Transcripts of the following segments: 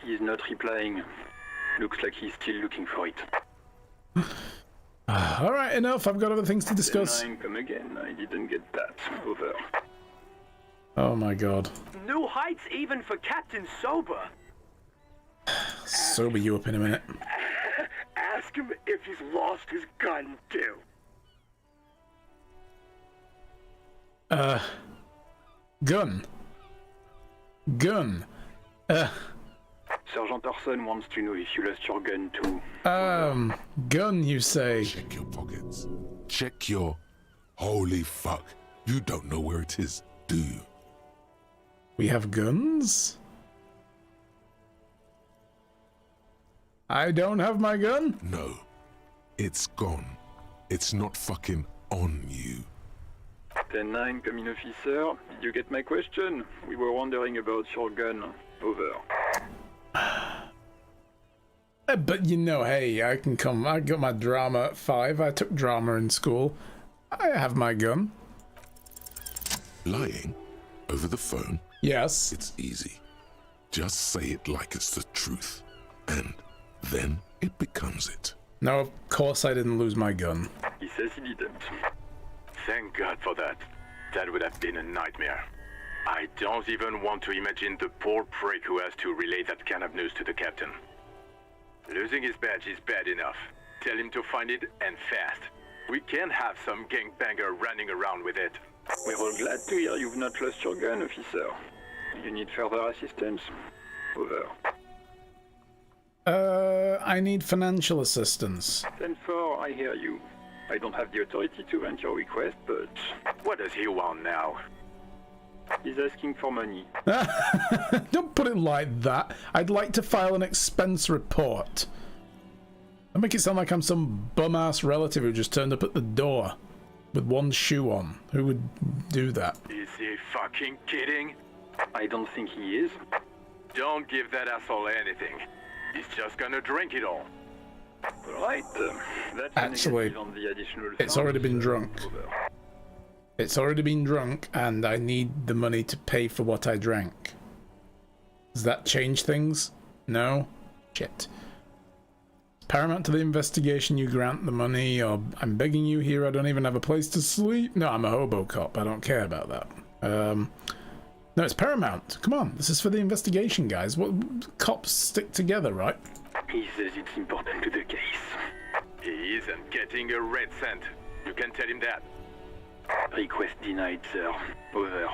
He's not replying. Looks like he's still looking for it. All right, enough. I've got other things to discuss. 10-9, come again. I didn't get that. Over. Oh my god. New heights even for Captain Sober. Sober you up in a minute. Ask him if he's lost his gun, too. Gun. Sergeant Orson wants to know if you lost your gun too. Gun, you say? Check your pockets. Check your... Holy fuck. You don't know where it is, do you? We have guns? I don't have my gun? No. It's gone. It's not fucking on you. 10-9, come in, officer. Did you get my question? We were wondering about your gun. Over. But you know, hey, I can come. I got my drama at 5. I took drama in school. I have my gun. Lying? Over the phone? Yes. It's easy. Just say it like it's the truth. And then it becomes it. No, of course I didn't lose my gun. He says he didn't. Thank God for that. That would have been a nightmare. I don't even want to imagine the poor prick who has to relay that kind of news to the captain. Losing his badge is bad enough. Tell him to find it, and fast. We can't have some gangbanger running around with it. We're all glad to hear you've not lost your gun, officer. You need further assistance? Over. I need financial assistance. 10-4, I hear you. I don't have the authority to grant your request, but... What does he want now? He's asking for money. Don't put it like that. I'd like to file an expense report. Don't make it sound like I'm some bum-ass relative who just turned up at the door with one shoe on. Who would do that? Is he fucking kidding? I don't think he is. Don't give that asshole anything. He's just gonna drink it all. Right, that's actually, on the additional it's sum. already been drunk. It's already been drunk, and I need the money to pay for what I drank. Does that change things? No? Shit. It's paramount to the investigation you grant the money, or I'm begging you here, I don't even have a place to sleep. No, I'm a hobo cop, I don't care about that. No, it's paramount. Come on, this is for the investigation, guys. What cops stick together, right? He says it's important to the case. He isn't getting a red cent. You can tell him that. Request denied, sir. Over.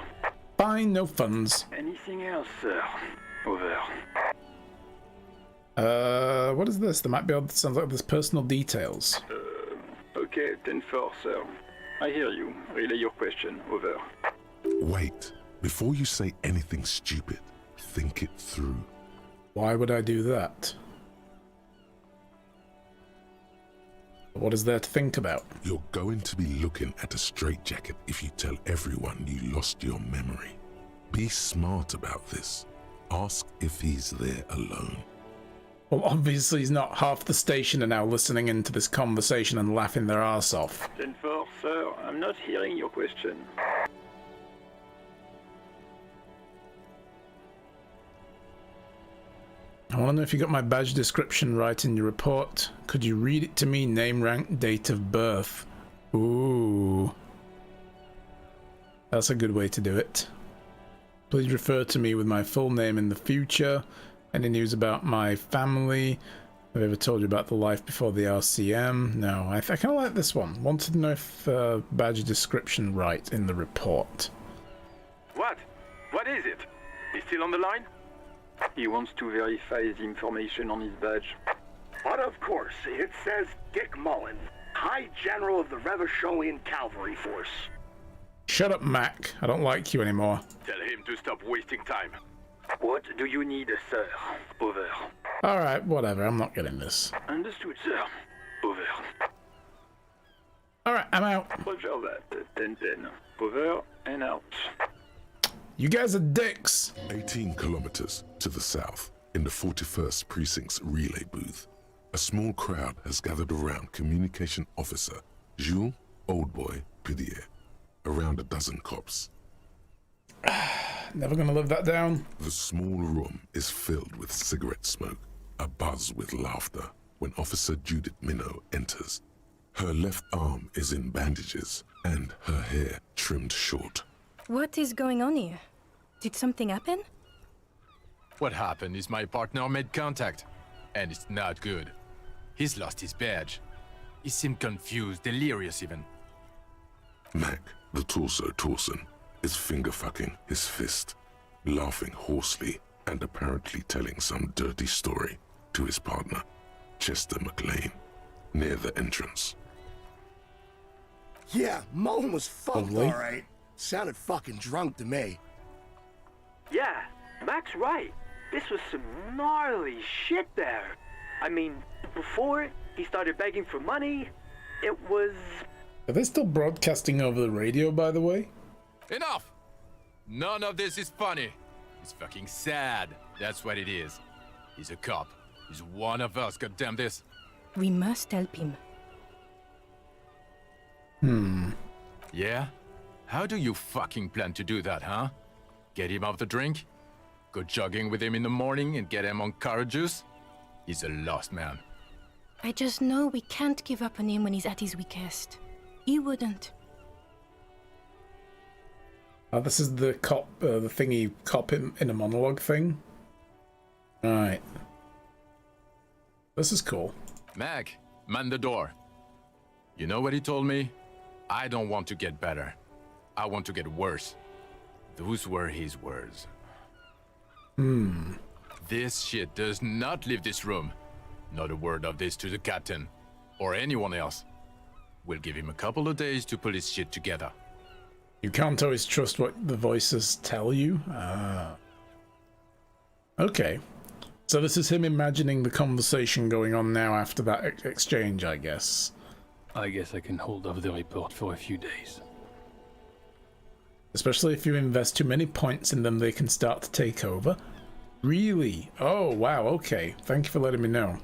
Fine, no funds. Anything else, sir? Over. What is this? There might be, sounds like there's personal details. Okay, 10-4, sir. I hear you. Relay your question. Over. Wait. Before you say anything stupid, think it through. Why would I do that? What is there to think about? You're going to be looking at a straitjacket if you tell everyone you lost your memory. Be smart about this. Ask if he's there alone. Well, obviously he's not. Half the station are now listening into this conversation and laughing their arse off. 10-4, sir. I'm not hearing your question. I want to know if you got my badge description right in your report. Could you read it to me? Name, rank, date of birth. Ooh. That's a good way to do it. Please refer to me with my full name in the future. Any news about my family? Have I ever told you about the life before the RCM? No, I kind of like this one. Wanted to know if badge description right in the report. What? What is it? He's still on the line? He wants to verify the information on his badge. But of course, it says Dick Mullen, High General of the Revacholian Cavalry Force. Shut up, Mac. I don't like you anymore. Tell him to stop wasting time. What do you need, sir? Over. Alright, whatever. I'm not getting this. Understood, sir. Over. Alright, I'm out. Roger that. 10-10. Over and out. You guys are dicks. 18 kilometers to the south, in the 41st Precinct's relay booth, a small crowd has gathered around Communication Officer Jules Oldboy Pidier, around a dozen cops. never gonna live that down. The small room is filled with cigarette smoke, a buzz with laughter when Officer Judith Minnow enters. Her left arm is in bandages and her hair trimmed short. What is going on here? Did something happen? What happened is my partner made contact, and it's not good. He's lost his badge. He seemed confused, delirious even. Mac, the torso Torson, is finger-fucking his fist, laughing hoarsely and apparently telling some dirty story to his partner, Chester McLean, near the entrance. Yeah, Mullen was fucked, Lovely. alright. Sounded fucking drunk to me. Yeah, Mac's right. This was some gnarly shit there. I mean, before he started begging for money, it was... Are they still broadcasting over the radio, by the way? Enough! None of this is funny. It's fucking sad. That's what it is. He's a cop. He's one of us, goddamn this. We must help him. Yeah? How do you fucking plan to do that, huh? Get him off the drink? Go jogging with him in the morning and get him on carrot juice? He's a lost man. I just know we can't give up on him when he's at his weakest. He wouldn't. Oh, this is the cop, the thingy cop in a monologue thing. Right. This is cool. Mac, man the door. You know what he told me? I don't want to get better. I want to get worse. Those were his words. This shit does not leave this room. Not a word of this to the captain. Or anyone else. We'll give him a couple of days to pull his shit together. You can't always trust what the voices tell you. Okay. So this is him imagining the conversation going on now after that exchange, I guess. I guess I can hold off the report for a few days. Especially if you invest too many points in them, they can start to take over. Really? Oh, wow, okay. Thank you for letting me know.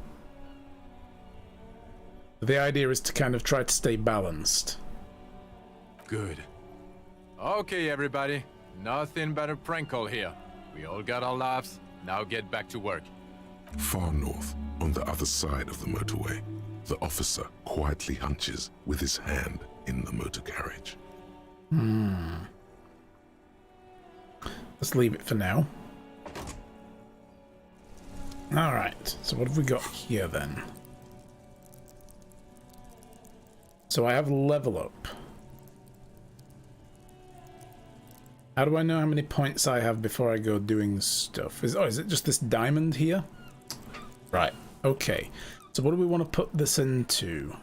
The idea is to kind of try to stay balanced. Good. Okay, everybody. Nothing but a prank call here. We all got our laughs. Now get back to work. Far north, on the other side of the motorway, the officer quietly hunches with his hand in the motor carriage. Let's leave it for now. Alright, so what have we got here then? So I have level up. How do I know how many points I have before I go doing stuff? Is it just this diamond here? Right, okay. So what do we want to put this into?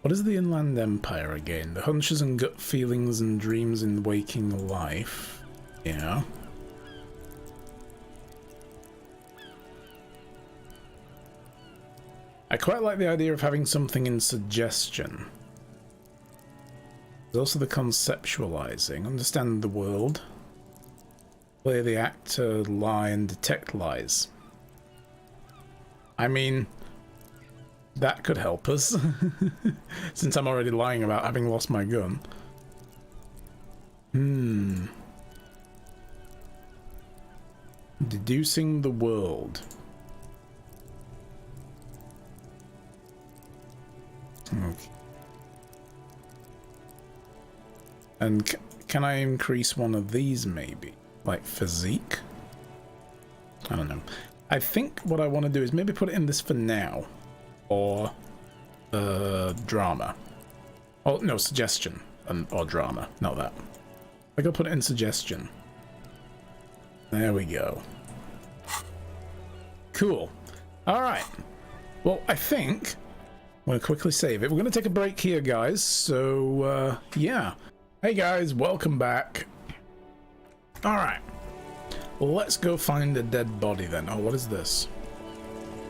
What is the Inland Empire again? The hunches and gut feelings and dreams in waking life. Yeah. I quite like the idea of having something in suggestion. There's also the conceptualizing. Understand the world. Play the actor, lie, and detect lies. I mean, that could help us. Since I'm already lying about having lost my gun. Deducing the world. Okay. And can I increase one of these maybe? Like physique? I don't know. I think what I want to do is maybe put it in this for now. Or drama. Oh, no, suggestion. Or drama, not that. I gotta put it in suggestion. There we go. Cool. Alright. Well, I think I'm going to quickly save it. We're going to take a break here, guys. So, yeah. Hey, guys. Welcome back. Alright. Let's go find a dead body, then. Oh, what is this?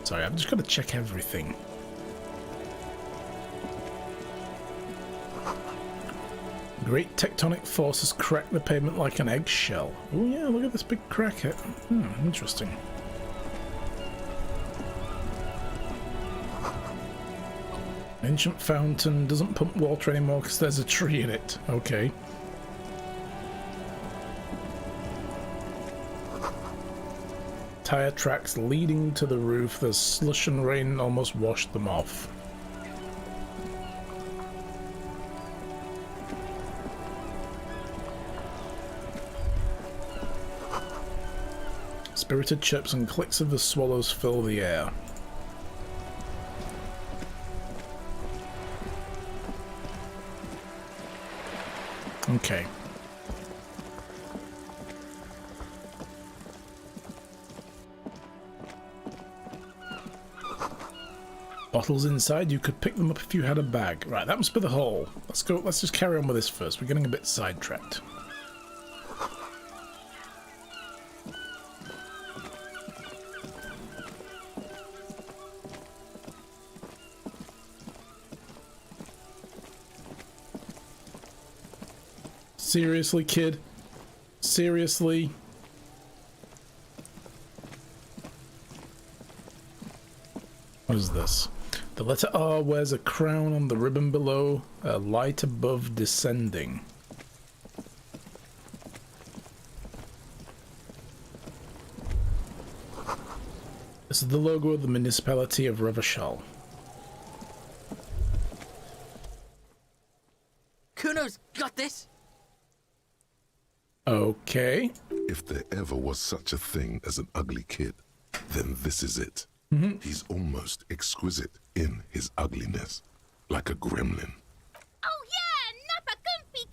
Sorry, I've just got to check everything. Great tectonic forces crack the pavement like an eggshell. Oh, yeah, look at this big crack here. Interesting. Ancient fountain doesn't pump water anymore because there's a tree in it. Okay. tire tracks leading to the roof. The slush and rain almost washed them off. Spirited chirps and clicks of the swallows fill the air. Okay. Bottles inside, you could pick them up if you had a bag. Right, that must be the hole. Let's go, let's just carry on with this first. We're getting a bit sidetracked. Seriously, kid? Seriously? What is this? The letter R wears a crown on the ribbon below, a light above descending. This is the logo of the municipality of Revachol. Kuno's got this! Okay. If there ever was such a thing as an ugly kid, then this is it. He's almost exquisite in his ugliness, like a gremlin. Oh yeah, Nappa Gumpy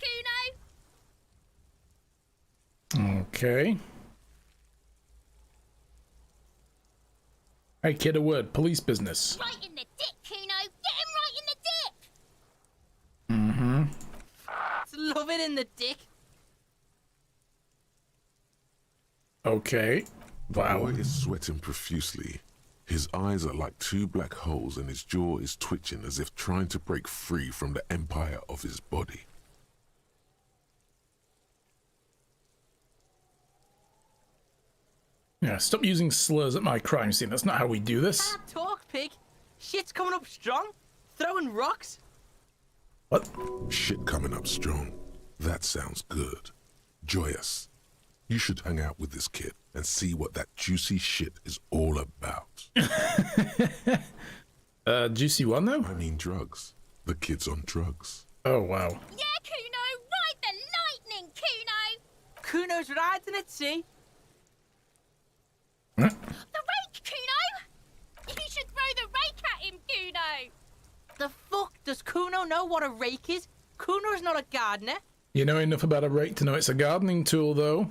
Kuno! Okay. Hey kid, a word. Police business. Right in the dick, Kuno! Get him right in the dick! Love it in the dick. Okay. Wow. The boy is sweating profusely. His eyes are like two black holes and his jaw is twitching as if trying to break free from the empire of his body. Yeah, stop using slurs at my crime scene. That's not how we do this. Bad talk, pig. Shit's coming up strong. Throwing rocks. What? Shit coming up strong. That sounds good. Joyous. You should hang out with this kid and see what that juicy shit is all about. Juicy one though? I mean drugs. The kid's on drugs. Oh, wow. Yeah, Kuno! Ride the lightning, Kuno! Kuno's riding at sea. The rake, Kuno! You should throw the rake at him, Kuno! The fuck does Kuno know what a rake is? Kuno's not a gardener. You know enough about a rake to know it's a gardening tool, though.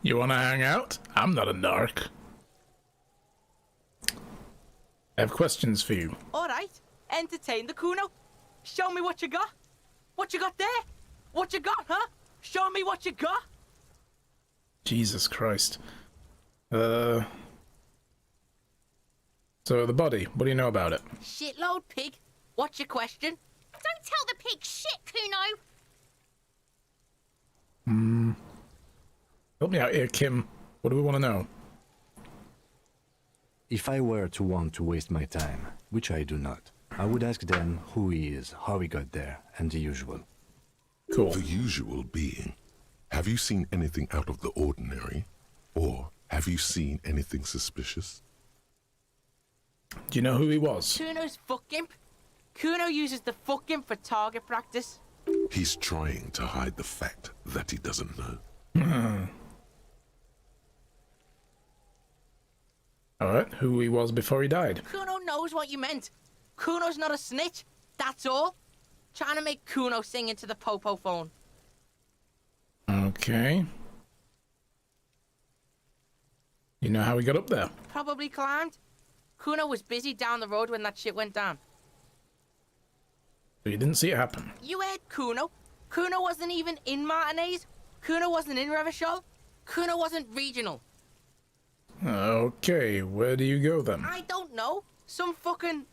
You want to hang out? I'm not a narc. I have questions for you. Alright, entertain the Kuno. Show me what you got. What you got there? What you got, huh? Show me what you got. Jesus Christ. So the body, what do you know about it? Shitload, pig. What's your question? Don't tell the pig shit, Kuno! Help me out here, Kim. What do we want to know? If I were to want to waste my time, which I do not, I would ask them who he is, how he got there, and the usual. Cool. The usual being, have you seen anything out of the ordinary? Or have you seen anything suspicious? Do you know who he was? Kuno's fuck imp. Kuno uses the fuck imp for target practice. He's trying to hide the fact that he doesn't know. Alright, who he was before he died. Kuno knows what you meant. Kuno's not a snitch, that's all. Trying to make Kuno sing into the popo phone. Okay. You know how he got up there? Probably climbed. Kuno was busy down the road when that shit went down. So you didn't see it happen? You heard Kuno. Kuno wasn't even in Martinez. Kuno wasn't in Revachol. Kuno wasn't regional. Okay, where do you go then? I don't know. Some fucking...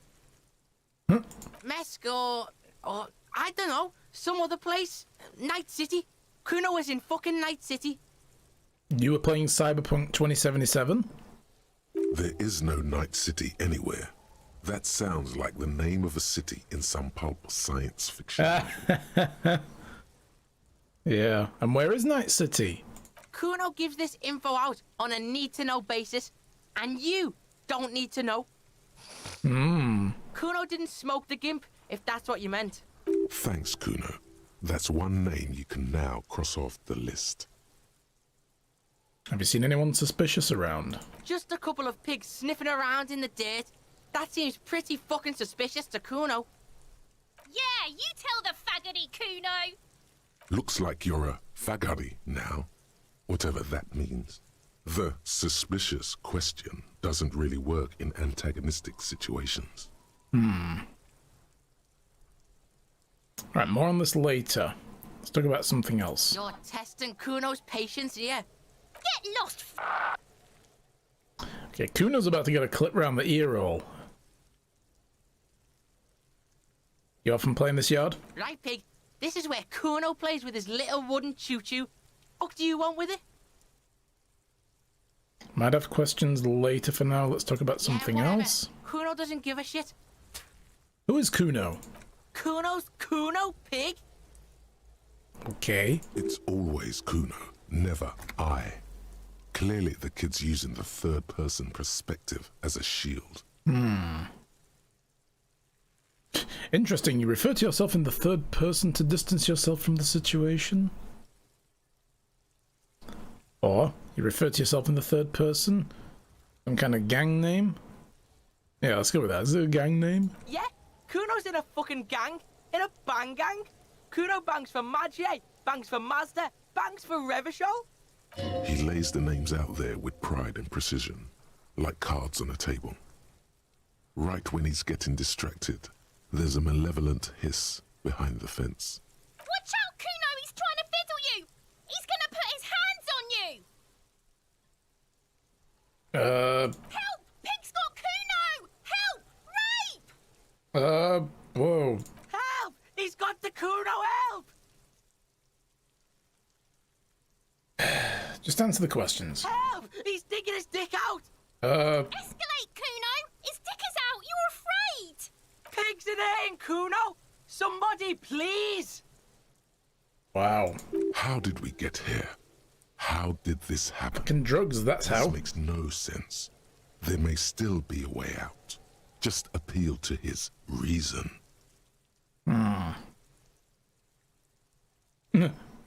Mesk or I don't know. Some other place. Night City. Kuno was in fucking Night City. You were playing Cyberpunk 2077? There is no Night City anywhere. That sounds like the name of a city in some pulp science fiction. Yeah, and where is Night City? Kuno gives this info out on a need-to-know basis, and you don't need to know. Kuno didn't smoke the gimp, if that's what you meant. Thanks, Kuno. That's one name you can now cross off the list. Have you seen anyone suspicious around? Just a couple of pigs sniffing around in the dirt. That seems pretty fucking suspicious to Kuno. Yeah, you tell the faggoty, Kuno. Looks like you're a faggoty now, whatever that means. The suspicious question doesn't really work in antagonistic situations. Right, more on this later. Let's talk about something else. You're testing Kuno's patience here. Get lost, Okay, Kuno's about to get a clip round the ear roll. You often play in this yard? Right, pig. This is where Kuno plays with his little wooden choo-choo. What do you want with it? Might have questions later. For now, let's talk about something else. Kuno doesn't give a shit. Who is Kuno? Kuno's Kuno, pig? Okay. It's always Kuno, never I. Clearly the kid's using the third-person perspective as a shield. Interesting, you refer to yourself in the third person to distance yourself from the situation? Or, you refer to yourself in the third person? Some kind of gang name? Yeah, let's go with that. Is it a gang name? Yeah, Kuno's in a fucking gang. In a bang gang. Kuno bangs for Magie, bangs for Mazda, bangs for Revachol. He lays the names out there with pride and precision, like cards on a table. Right when he's getting distracted, there's a malevolent hiss behind the fence. Watch out, Kuno! He's trying to fiddle you! He's gonna put his hands on you! Help! Pig's got Kuno! Help! Rape! Whoa. Help! He's got the Kuno, help! Just answer the questions. Help! He's digging his dick out! Escalate, Kuno! His dick is out! You're afraid! Pigs in here, Kuno! Somebody, please! Wow. How did we get here? How did this happen? Fucking drugs, that's how. This makes no sense. There may still be a way out. Just appeal to his reason. Are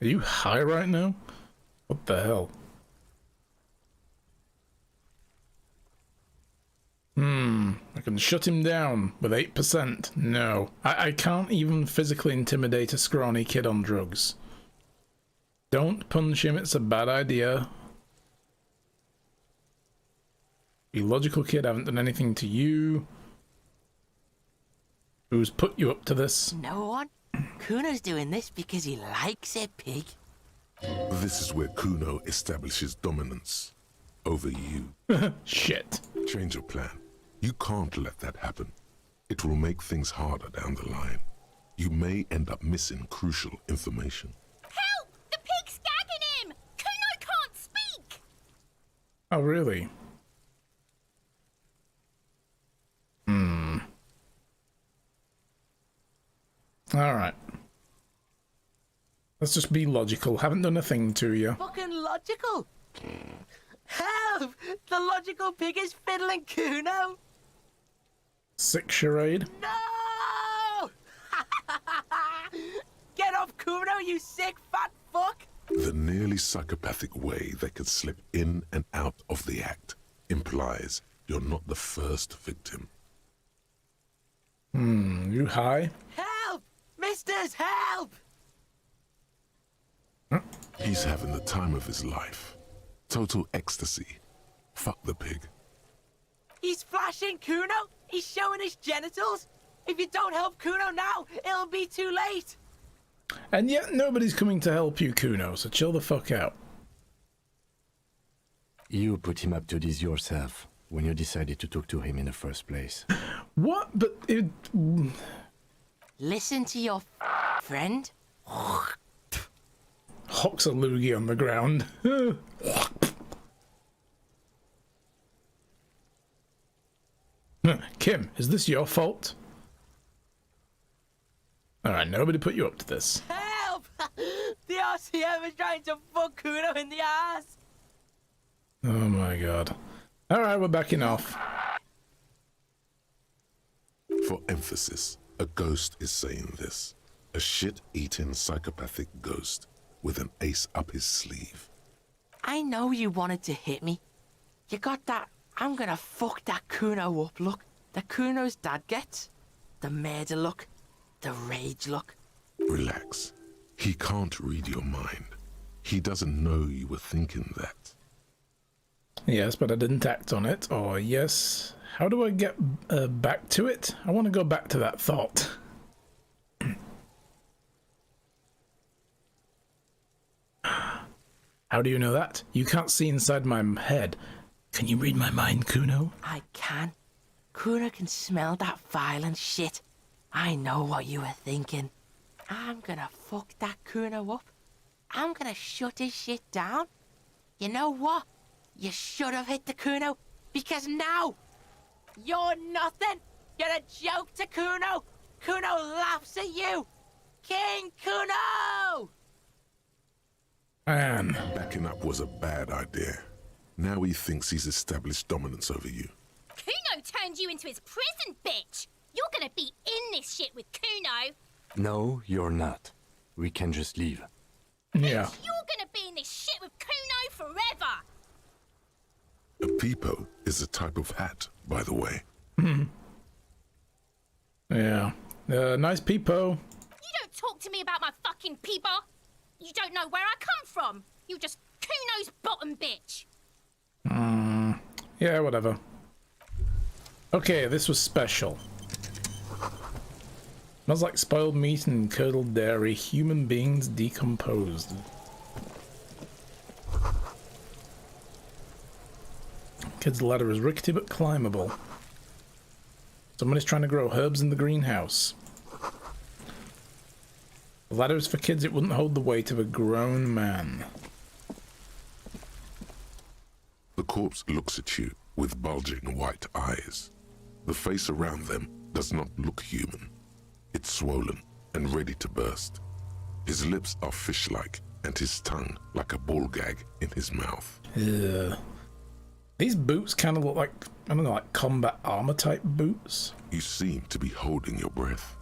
you high right now? What the hell? I can shut him down with 8%. No. I can't even physically intimidate a scrawny kid on drugs. Don't punch him, it's a bad idea. Be logical, kid, I haven't done anything to you. Who's put you up to this? No one. Kuno's doing this because he likes it, pig. This is where Kuno establishes dominance over you. Shit. Change your plan. You can't let that happen. It will make things harder down the line. You may end up missing crucial information. Help! The pig's gagging him! Kuno can't speak! Oh, really? Alright. Let's just be logical. Haven't done a thing to you. Fucking logical! Help! The logical pig is fiddling Kuno! Sick charade. No! Get off Kuno, you sick fat fuck! The nearly psychopathic way they could slip in and out of the act implies you're not the first victim. You high? Help! Misters, help! He's having the time of his life. Total ecstasy. Fuck the pig. He's flashing Kuno! He's showing his genitals! If you don't help Kuno now, it'll be too late! And yet nobody's coming to help you, Kuno, so chill the fuck out. You put him up to this yourself when you decided to talk to him in the first place. What? But it... Listen to your friend. Hocks a loogie on the ground. Kim, is this your fault? Alright, nobody put you up to this. Help! The RCM is trying to fuck Kuno in the ass! Oh my god. Alright, we're backing off. For emphasis, a ghost is saying this. A shit-eating psychopathic ghost with an ace up his sleeve. I know you wanted to hit me. You got that I'm gonna fuck that Kuno up look that Kuno's dad gets. The murder look. The rage look. Relax. He can't read your mind. He doesn't know you were thinking that. Yes, but I didn't act on it. Or yes. How do I get back to it? I want to go back to that thought. How do you know that? You can't see inside my head. Can you read my mind, Kuno? I can. Kuno can smell that violent shit. I know what you were thinking. I'm gonna fuck that Kuno up. I'm gonna shut his shit down. You know what? You should have hit the Kuno, because now you're nothing. You're a joke to Kuno. Kuno laughs at you. King Kuno! Man. Backing up was a bad idea. Now he thinks he's established dominance over you. Kuno turned you into his prison, bitch! You're gonna be in this shit with Kuno! No, you're not. We can just leave. Yeah. Bitch, you're gonna be in this shit with Kuno forever! A peepo is a type of hat, by the way. Yeah. Nice peepo. You don't talk to me about my fucking peeper! You don't know where I come from! You're just Kuno's bottom bitch! Yeah, whatever. Okay, this was special. Smells like spoiled meat and curdled dairy. Human beings decomposed. Kid's ladder is rickety but climbable. Somebody's trying to grow herbs in the greenhouse. The ladder is for kids. It wouldn't hold the weight of a grown man. The corpse looks at you with bulging white eyes. The face around them does not look human. It's swollen and ready to burst. His lips are fish-like and his tongue like a ball gag in his mouth. Ugh. These boots kind of look like, I don't know, like combat armor type boots. You seem to be holding your breath.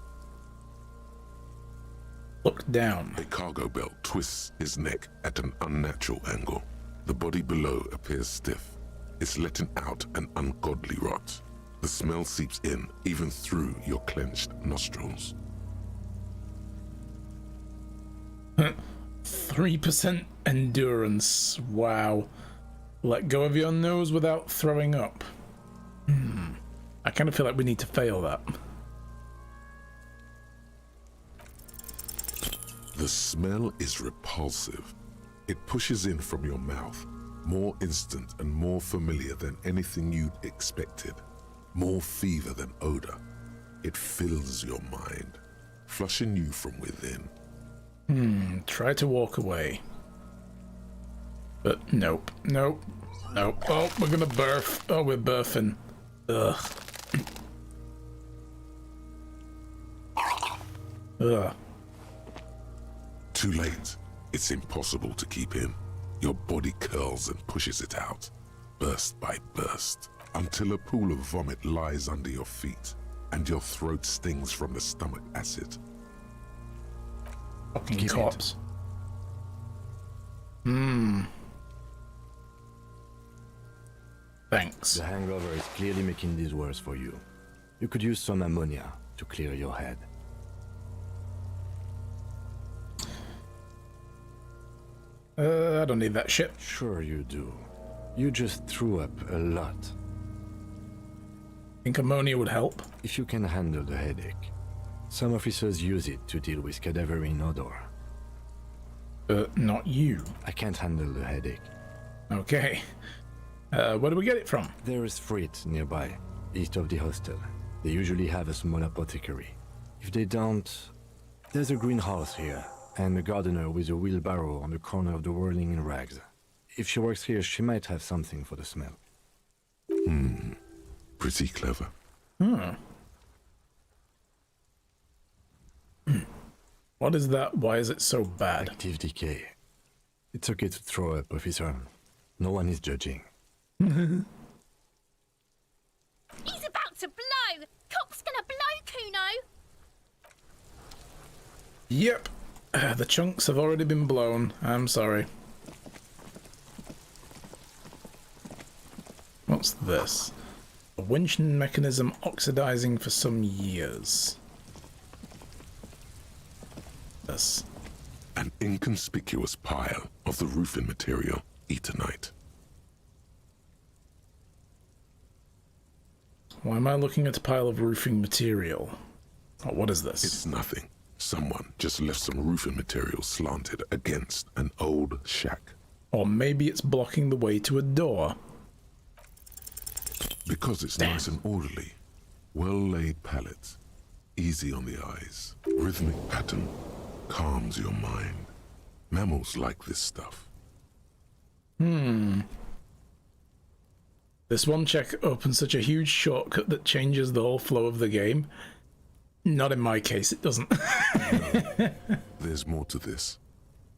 Look down. A cargo belt twists his neck at an unnatural angle. The body below appears stiff. It's letting out an ungodly rot. The smell seeps in, even through your clenched nostrils. 3% endurance. Wow. Let go of your nose without throwing up. I kind of feel like we need to fail that. The smell is repulsive. It pushes in from your mouth, more instant and more familiar than anything you'd expected. More fever than odor. It fills your mind, flushing you from within. Try to walk away. But nope, nope, nope. Oh, we're gonna birth. Oh, we're birthing. Ugh. Ugh. Too late. It's impossible to keep in. Your body curls and pushes it out, burst by burst, until a pool of vomit lies under your feet, and your throat stings from the stomach acid. Fucking corpse. Thanks. The hangover is clearly making this worse for you. You could use some ammonia to clear your head. I don't need that shit. Sure you do. You just threw up a lot. Think ammonia would help? If you can handle the headache. Some officers use it to deal with cadaverine odor. Not you. I can't handle the headache. Okay. Where do we get it from? There is freight nearby, east of the hostel. They usually have a small apothecary. If they don't, there's a greenhouse here, and a gardener with a wheelbarrow on the corner of the whirling in rags. If she works here, she might have something for the smell. Pretty clever. What is that? Why is it so bad? Active decay. It's okay to throw up, officer. No one is judging. He's about to blow! Cop's gonna blow, Kuno! Yep. The chunks have already been blown. I'm sorry. What's this? A winch mechanism oxidizing for some years. This. An inconspicuous pile of the roofing material, Eternite. Why am I looking at a pile of roofing material? Oh, what is this? It's nothing. Someone just left some roofing material slanted against an old shack. Or maybe it's blocking the way to a door. Because it's nice and orderly. Well-laid pallets. Easy on the eyes. Rhythmic pattern. Calms your mind. Mammals like this stuff. This one check opens such a huge shortcut that changes the whole flow of the game. Not in my case, it doesn't. No, there's more to this.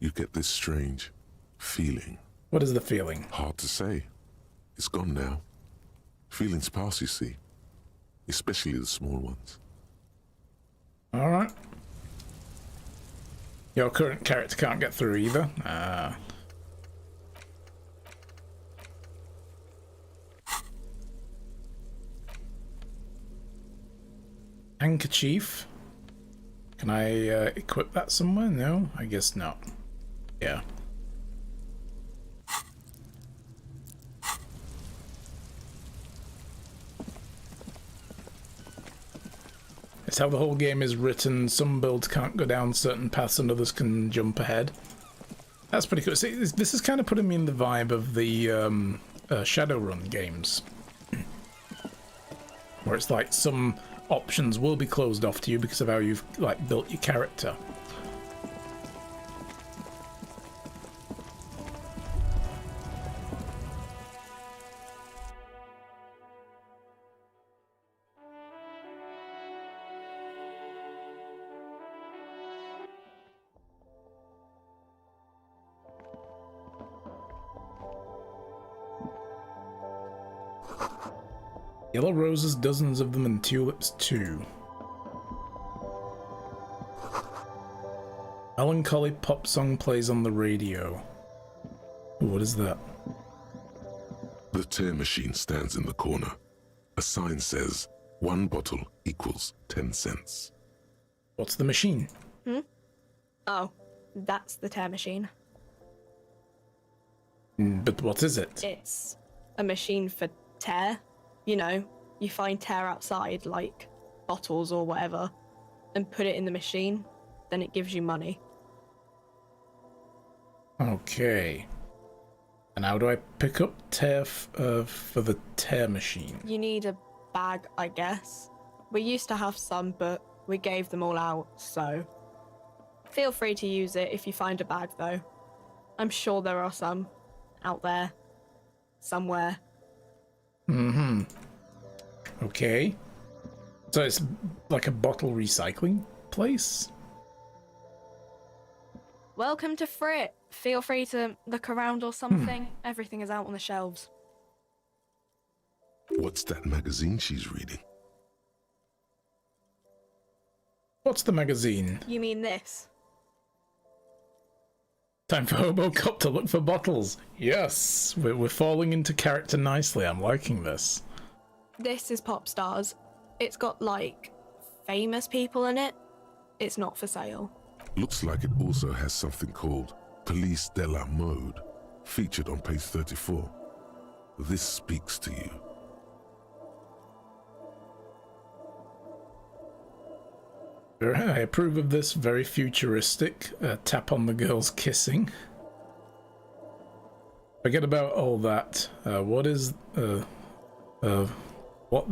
You get this strange feeling. What is the feeling? Hard to say. It's gone now. Feelings pass, you see. Especially the small ones. Alright. Your current character can't get through either. Handkerchief. Can I equip that somewhere? No, I guess not. Yeah. It's how the whole game is written. Some builds can't go down certain paths and others can jump ahead. That's pretty cool. See, this is kind of putting me in the vibe of the Shadowrun games. Where it's like some options will be closed off to you because of how you've like built your character. Yellow roses, dozens of them, and tulips too. Melancholy pop song plays on the radio. Ooh, what is that? The tear machine stands in the corner. A sign says, 1 bottle equals 10 cents. What's the machine? Oh, that's the tear machine. But what is it? It's a machine for tear. You know, you find tear outside, like bottles or whatever, and put it in the machine, then it gives you money. Okay. And how do I pick up tear for the tear machine? You need a bag, I guess. We used to have some, but we gave them all out, so feel free to use it if you find a bag, though. I'm sure there are some out there, somewhere. Okay. So it's like a bottle recycling place? Welcome to Frit. Feel free to look around or something. Everything is out on the shelves. What's that magazine she's reading? What's the magazine? You mean this? Time for Hobocop to look for bottles. Yes, we're falling into character nicely. I'm liking this. This is Pop Stars. It's got, like, famous people in it. It's not for sale. Looks like it also has something called Police de la Mode, featured on page 34. This speaks to you. I approve of this. Very futuristic. Tap on the girls kissing. Forget about all that. What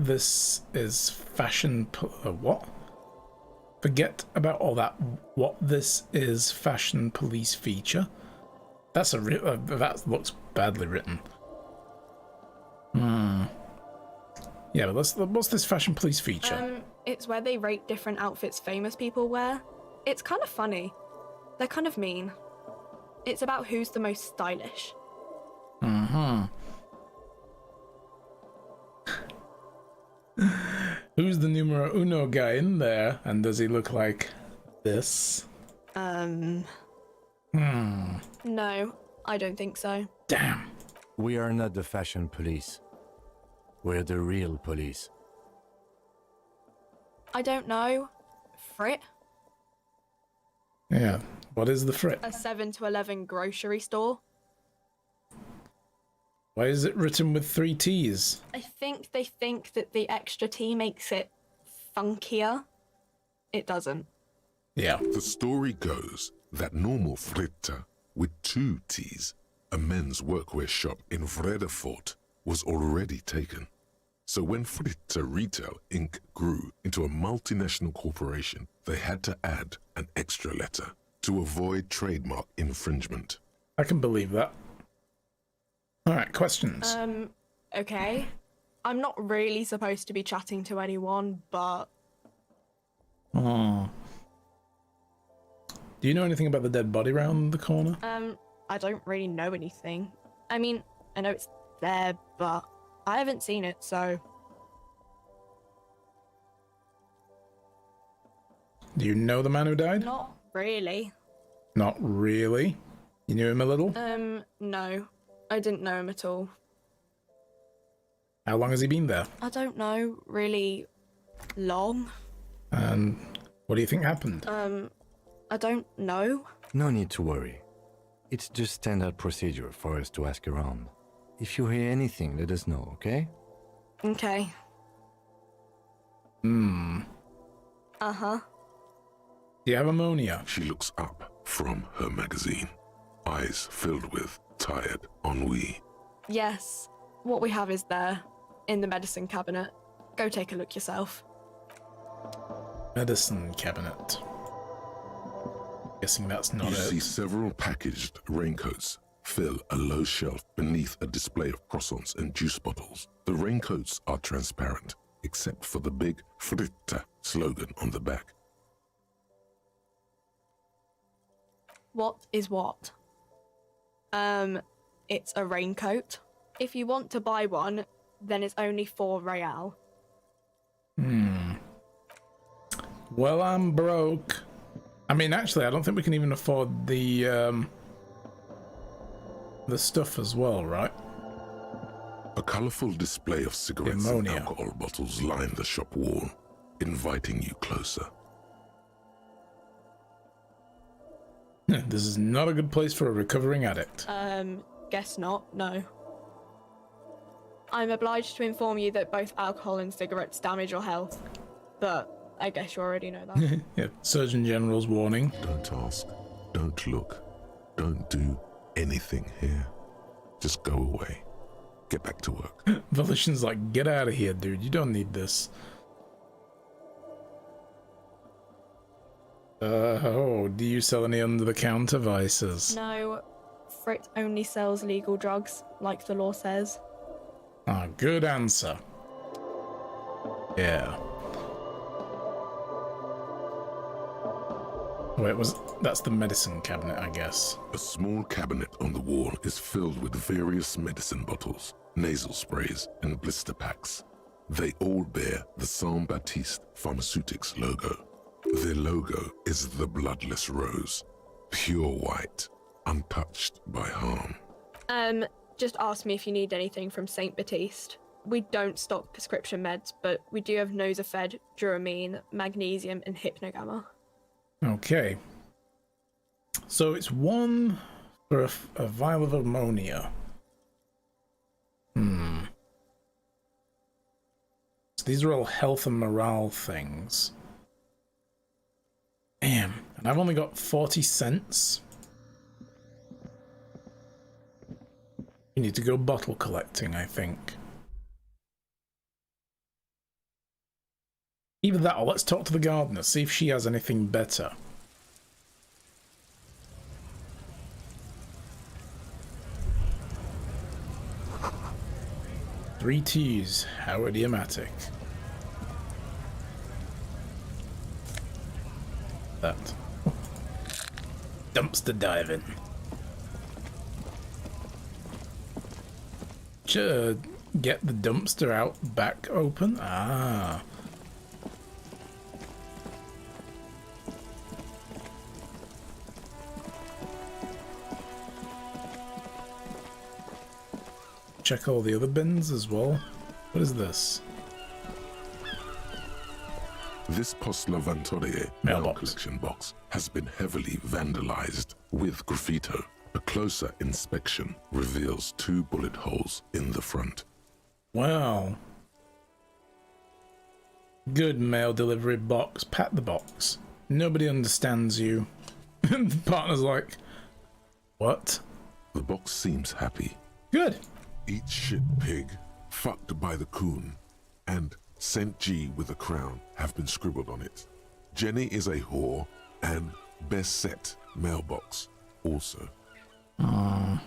this is fashion... what? Forget about all that. What this is fashion police feature. That's a that looks badly written. Yeah, but what's this fashion police feature? It's where they rate different outfits famous people wear. It's kind of funny. They're kind of mean. It's about who's the most stylish. Who's the numero uno guy in there, and does he look like this? No, I don't think so. Damn. We are not the fashion police. We're the real police. I don't know. Frit? Yeah. What is the Frit? A 7 to 11 grocery store. Why is it written with 3 T's? I think they think that the extra T makes it funkier. It doesn't. Yeah. The story goes that normal Fritta, with 2 T's, a men's workwear shop in Vredefort, was already taken. So when Fritta Retail Inc. grew into a multinational corporation, they had to add an extra letter to avoid trademark infringement. I can believe that. Alright, questions. Okay. I'm not really supposed to be chatting to anyone, but... Oh. Do you know anything about the dead body round the corner? I don't really know anything. I mean, I know it's there, but I haven't seen it, so... Do you know the man who died? Not really. Not really? You knew him a little? No. I didn't know him at all. How long has he been there? I don't know, really long. And what do you think happened? I don't know. No need to worry. It's just standard procedure for us to ask around. If you hear anything, let us know, okay? Okay. Uh-huh. Do you have ammonia? She looks up from her magazine, eyes filled with tired ennui. Yes. What we have is there, in the medicine cabinet. Go take a look yourself. Medicine cabinet. Guessing that's not You it. see several packaged raincoats fill a low shelf beneath a display of croissants and juice bottles. The raincoats are transparent, except for the big Fritta slogan on the back. What is what? It's a raincoat. If you want to buy one, then it's only 4 real. Well, I'm broke. I mean, actually, I don't think we can even afford the stuff as well, right? A colorful display of cigarettes and alcohol bottles line the shop wall, inviting you closer. This is not a good place for a recovering addict. Guess not, no. I'm obliged to inform you that both alcohol and cigarettes damage your health, but I guess you already know that. Yeah, Surgeon General's warning. Don't ask, don't look, don't do anything here. Just go away. Get back to work. Volition's like, get out of here, dude. You don't need this. Do you sell any under-the-counter vices? No, Frit only sells legal drugs, like the law says. Ah, good answer. Yeah. Wait, that's the medicine cabinet, I guess. A small cabinet on the wall is filled with various medicine bottles, nasal sprays, and blister packs. They all bear the Saint-Baptiste Pharmaceutics logo. Their logo is the bloodless rose, pure white, untouched by harm. Just ask me if you need anything from St. Baptiste. We don't stock prescription meds, but we do have Nosafed, Duramine, Magnesium, and Hypnogamma. Okay. So it's 1 for a vial of ammonia. So these are all health and morale things. Damn. And I've only got 40 cents. We need to go bottle collecting, I think. Either that or let's talk to the gardener, see if she has anything better. Three T's, how idiomatic. That. Dumpster diving. Should get the dumpster out back open. Ah. Check all the other bins as well. What is this? This Post Levantorie mail collection box has been heavily vandalized with graffito. A closer inspection reveals 2 bullet holes in the front. Wow. Good mail delivery box. Pat the box. Nobody understands you. And the partner's like, what? The box seems happy. Good. Eat shit pig, fucked by the coon, and St. G with a crown have been scribbled on it. Jenny is a whore, and best set mailbox also. Yeah,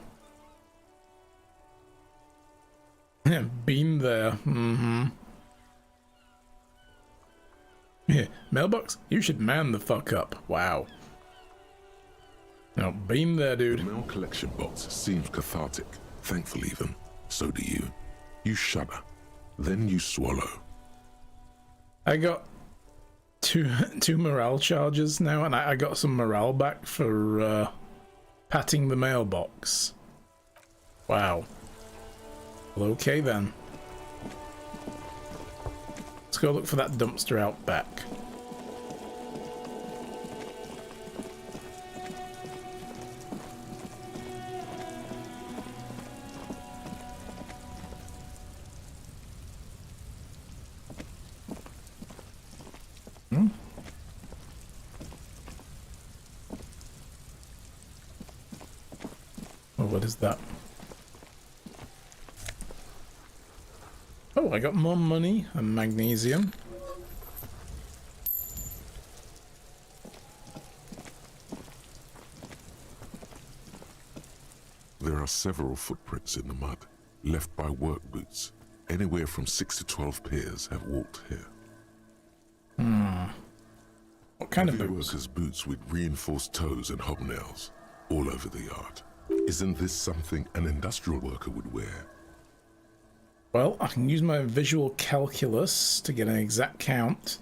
been there. Mm-hmm. Yeah, mailbox, you should man the fuck up. Wow. No, been there, dude. The mail collection box seems cathartic, thankful even. So do you. You shudder, then you swallow. I got two morale charges now, and I got some morale back for patting the mailbox. Wow. Well, okay then. Let's go look for that dumpster out back. Oh, what is that? Oh, I got more money and magnesium. There are several footprints in the mud, left by work boots. Anywhere from 6 to 12 pairs have walked here. What kind of Heavy boots? workers' boots with reinforced toes and hobnails all over the yard. Isn't this something an industrial worker would wear? Well, I can use my visual calculus to get an exact count.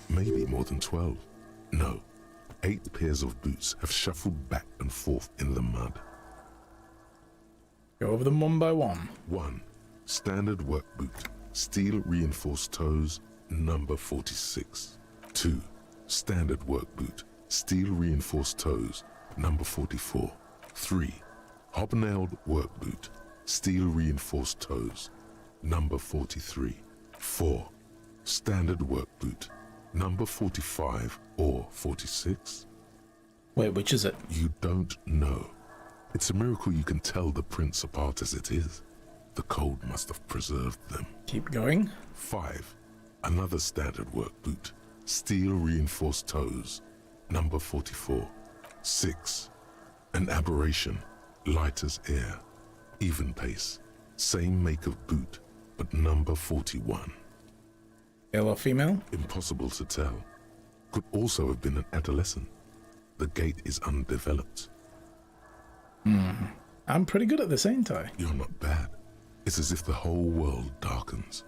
Maybe more than 12. No, 8 pairs of boots have shuffled back and forth in the mud. Go over them one by one. 1. Standard work boot, steel reinforced toes, number 46. 2. Standard work boot, steel reinforced toes, number 44. 3. Hobnailed work boot, steel reinforced toes, number 43. 4. Standard work boot, number 45 or 46. Wait, which is it? You don't know. It's a miracle you can tell the prints apart as it is. The cold must have preserved them. Keep going. 5. Another standard work boot, steel reinforced toes, number 44. 6. An aberration, light as air, even pace, same make of boot, but number 41. Male or female? Impossible to tell. Could also have been an adolescent. The gait is undeveloped. I'm pretty good at this, ain't I? You're not bad. It's as if the whole world darkens.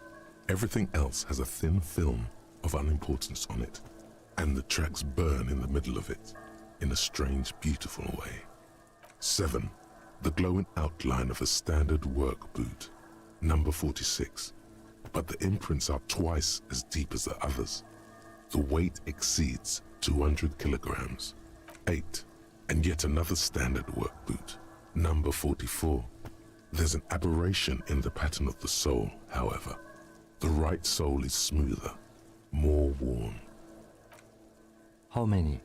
Everything else has a thin film of unimportance on it, and the tracks burn in the middle of it, in a strange, beautiful way. 7. The glowing outline of a standard work boot, number 46, but the imprints are twice as deep as the others. The weight exceeds 200 kilograms. 8. And yet another standard work boot, number 44. There's an aberration in the pattern of the sole, however. The right sole is smoother, more worn. How many?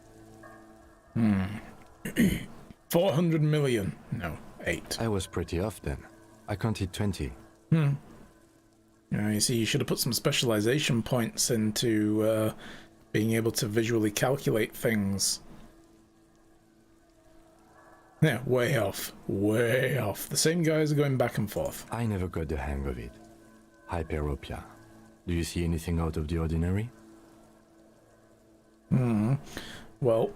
400 million. No, 8. I was pretty off then. I counted 20. You see, you should have put some specialization points into being able to visually calculate things. Yeah, way off. Way off. The same guys are going back and forth. I never got the hang of it. Hyperopia. Do you see anything out of the ordinary? Well,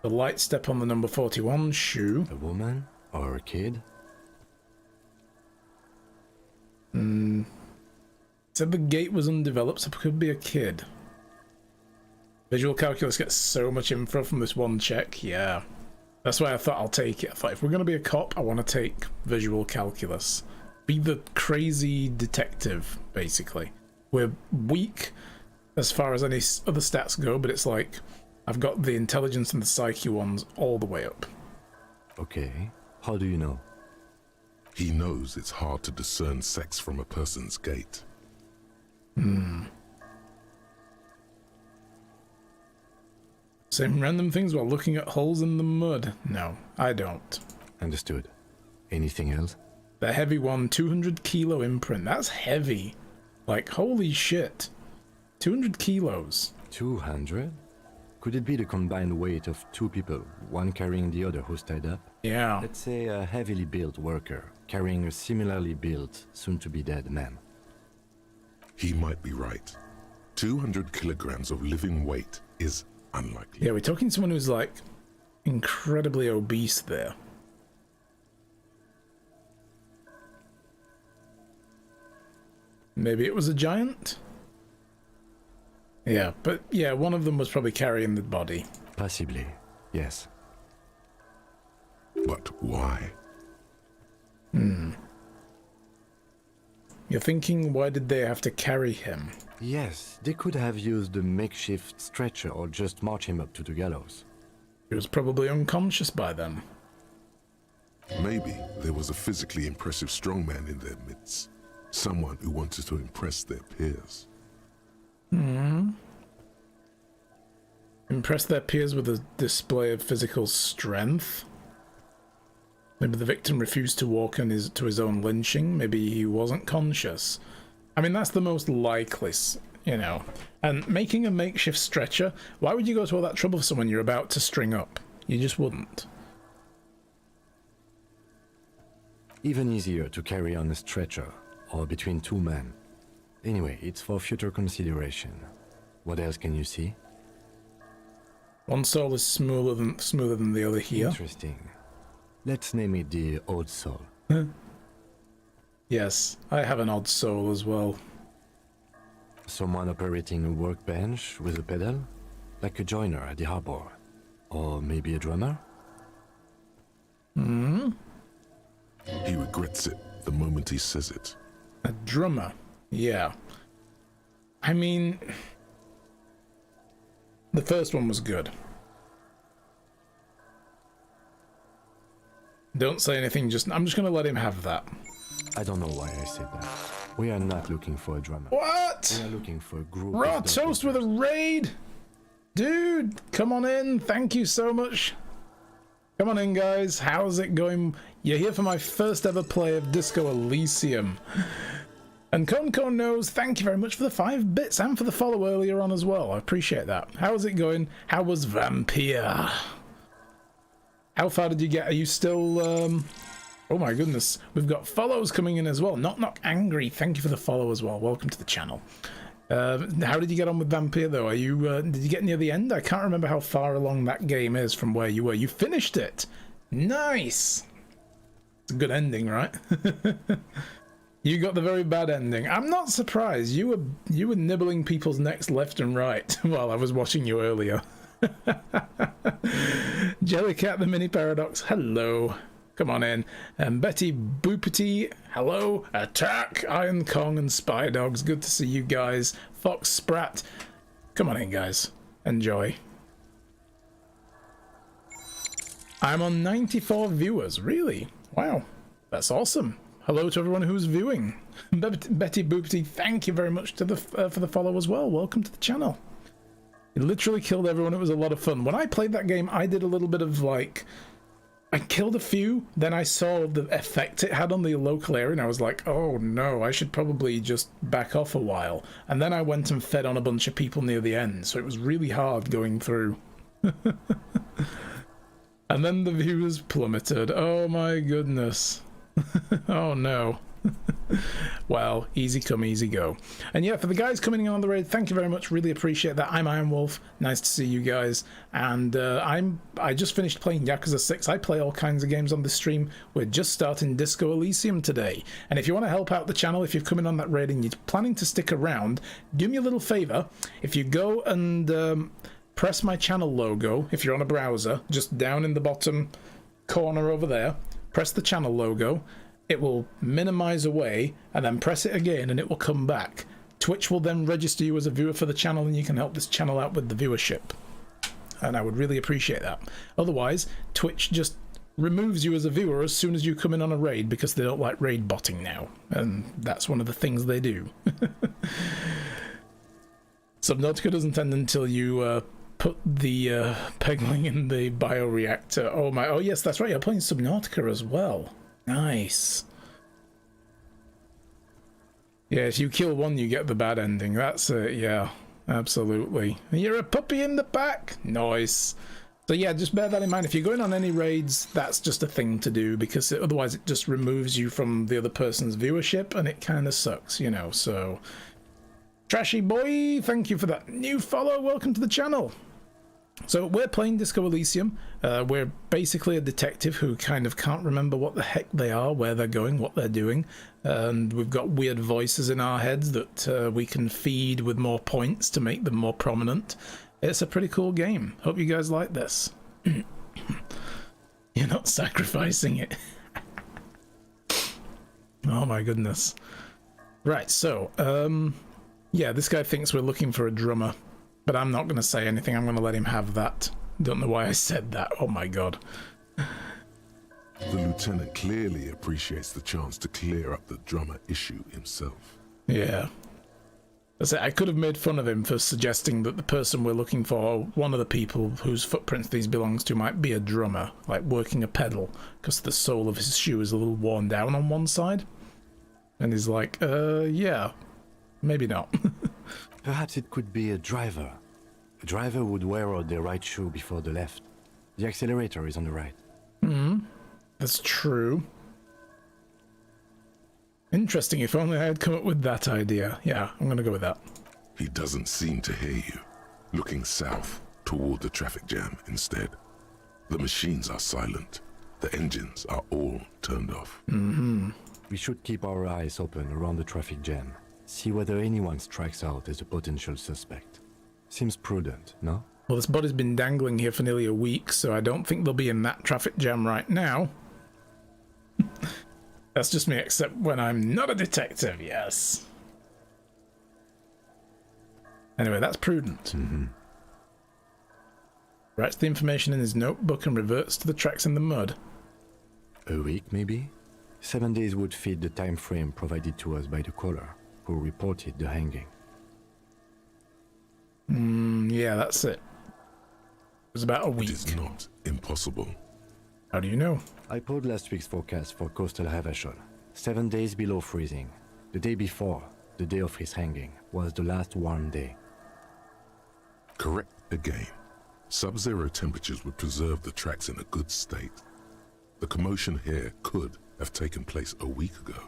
The light step on the number 41 shoe. A woman or a kid? Said the gate was undeveloped, so it could be a kid. Visual calculus gets so much info from this one check. Yeah. That's why I thought I'll take it. I thought if we're going to be a cop, I want to take visual calculus. Be the crazy detective, basically. We're weak as far as any other stats go, but it's like I've got the intelligence and the psyche ones all the way up. Okay. How do you know? He knows it's hard to discern sex from a person's gait. Same random things while looking at holes in the mud. No, I don't. Understood. Anything else? The heavy one, 200 kilo imprint. That's heavy. Like, holy shit. 200 kilos. 200? Could it be the combined weight of two people, one carrying the other who's tied up? Yeah. Let's say a heavily built worker carrying a similarly built, soon-to-be-dead man. He might be right. 200 kilograms of living weight is unlikely. Yeah, we're talking to someone who's like incredibly obese there. Maybe it was a giant? Yeah, but yeah, one of them was probably carrying the body. Possibly, yes. But why? You're thinking, why did they have to carry him? Yes, they could have used a makeshift stretcher or just march him up to the gallows. He was probably unconscious by then. Maybe there was a physically impressive strongman in their midst. Someone who wanted to impress their peers. Impress their peers with a display of physical strength? Maybe the victim refused to walk to his own lynching. Maybe he wasn't conscious. I mean, that's the most likely, you know. And making a makeshift stretcher, why would you go to all that trouble for someone you're about to string up? You just wouldn't. Even easier to carry on a stretcher, or between two men. Anyway, it's for future consideration. What else can you see? One soul is smoother than the other here. Interesting. Let's name it the Odd Soul. Yes, I have an odd soul as well. Someone operating a workbench with a pedal? Like a joiner at the harbor. Or maybe a drummer? Hmm? He regrets it the moment he says it. A drummer, yeah. I mean, the first one was good. Don't say anything, I'm just gonna let him have that. I don't know why I said that. We are not looking for a drummer. What? We are looking for a group Raw of toast with a raid? Dude, come on in. Thank you so much. Come on in, guys. How's it going? You're here for my first ever play of Disco Elysium. And Conco knows, thank you very much for the 5 bits and for the follow earlier on as well. I appreciate that. How's it going? How was Vampire? How far did you get? Are you still, oh my goodness. We've got follows coming in as well. Knock Angry, thank you for the follow as well. Welcome to the channel. How did you get on with Vampire though? Are you, did you get near the end? I can't remember how far along that game is from where you were. You finished it. Nice. It's a good ending, right? You got the very bad ending. I'm not surprised. You were nibbling people's necks left and right while I was watching you earlier. Jellycat the Mini Paradox, hello. Come on in. And Betty Boopity, hello. Attack, Iron Kong and Spy Dogs. Good to see you guys. Fox Sprat, come on in, guys. Enjoy. I'm on 94 viewers. Really? Wow. That's awesome. Hello to everyone who's viewing. Betty Boopity, thank you very much to the for the follow as well. Welcome to the channel. It literally killed everyone. It was a lot of fun. When I played that game, I did a little bit of like... I killed a few, then I saw the effect it had on the local area, and I was like, oh no, I should probably just back off a while. And then I went and fed on a bunch of people near the end, so it was really hard going through. And then the views plummeted. Oh my goodness. Oh no. Well, easy come, easy go. And yeah, for the guys coming in on the raid, thank you very much. Really appreciate that. I'm Iron Wolf. Nice to see you guys. And I just finished playing Yakuza 6. I play all kinds of games on this stream. We're just starting Disco Elysium today. And if you want to help out the channel, if you've come in on that raid and you're planning to stick around, do me a little favor. If you go and press my channel logo, if you're on a browser, just down in the bottom corner over there, press the channel logo. It will minimize away, and then press it again and it will come back. Twitch will then register you as a viewer for the channel, and you can help this channel out with the viewership. And I would really appreciate that. Otherwise, Twitch just removes you as a viewer as soon as you come in on a raid, because they don't like raid botting now. And that's one of the things they do. Subnautica doesn't end until you put the pegling in the bioreactor. Oh yes, that's right, you're playing Subnautica as well. Nice. Yeah, if you kill one, you get the bad ending. That's it, yeah. Absolutely. You're a puppy in the back. Nice. So yeah, just bear that in mind. If you're going on any raids, that's just a thing to do, because otherwise it just removes you from the other person's viewership, and it kind of sucks, you know, so... Trashy boy, thank you for that new follow. Welcome to the channel. So we're playing Disco Elysium. We're basically a detective who kind of can't remember what the heck they are, where they're going, what they're doing. And we've got weird voices in our heads that we can feed with more points to make them more prominent. It's a pretty cool game. Hope you guys like this. You're not sacrificing it. Oh my goodness. Right, so, yeah, this guy thinks we're looking for a drummer. But I'm not going to say anything. I'm going to let him have that. Don't know why I said that. Oh my god. The lieutenant clearly appreciates the chance to clear up the drummer issue himself. Yeah. That's it. I could have made fun of him for suggesting that the person we're looking for, one of the people whose footprints these belongs to, might be a drummer, like working a pedal, because the sole of his shoe is a little worn down on one side. And he's like, yeah, maybe not. Perhaps it could be a driver. A driver would wear out the right shoe before the left. The accelerator is on the right. That's true. Interesting, if only I had come up with that idea. Yeah, I'm gonna go with that. He doesn't seem to hear you, looking south toward the traffic jam instead. The machines are silent. The engines are all turned off. We should keep our eyes open around the traffic jam. See whether anyone strikes out as a potential suspect. Seems prudent, no? Well, this body's been dangling here for nearly a week, so I don't think they'll be in that traffic jam right now. That's just me, except when I'm not a detective, yes. Anyway, that's prudent. Writes the information in his notebook and reverts to the tracks in the mud. A week, maybe? 7 days would fit the time frame provided to us by the caller, who reported the hanging. Yeah, that's it. It was about a week. It is not impossible. How do you know? I pulled last week's forecast for coastal Havashol. 7 days below freezing. The day before, the day of his hanging, was the last warm day. Correct again. Sub-zero temperatures would preserve the tracks in a good state. The commotion here could have taken place a week ago.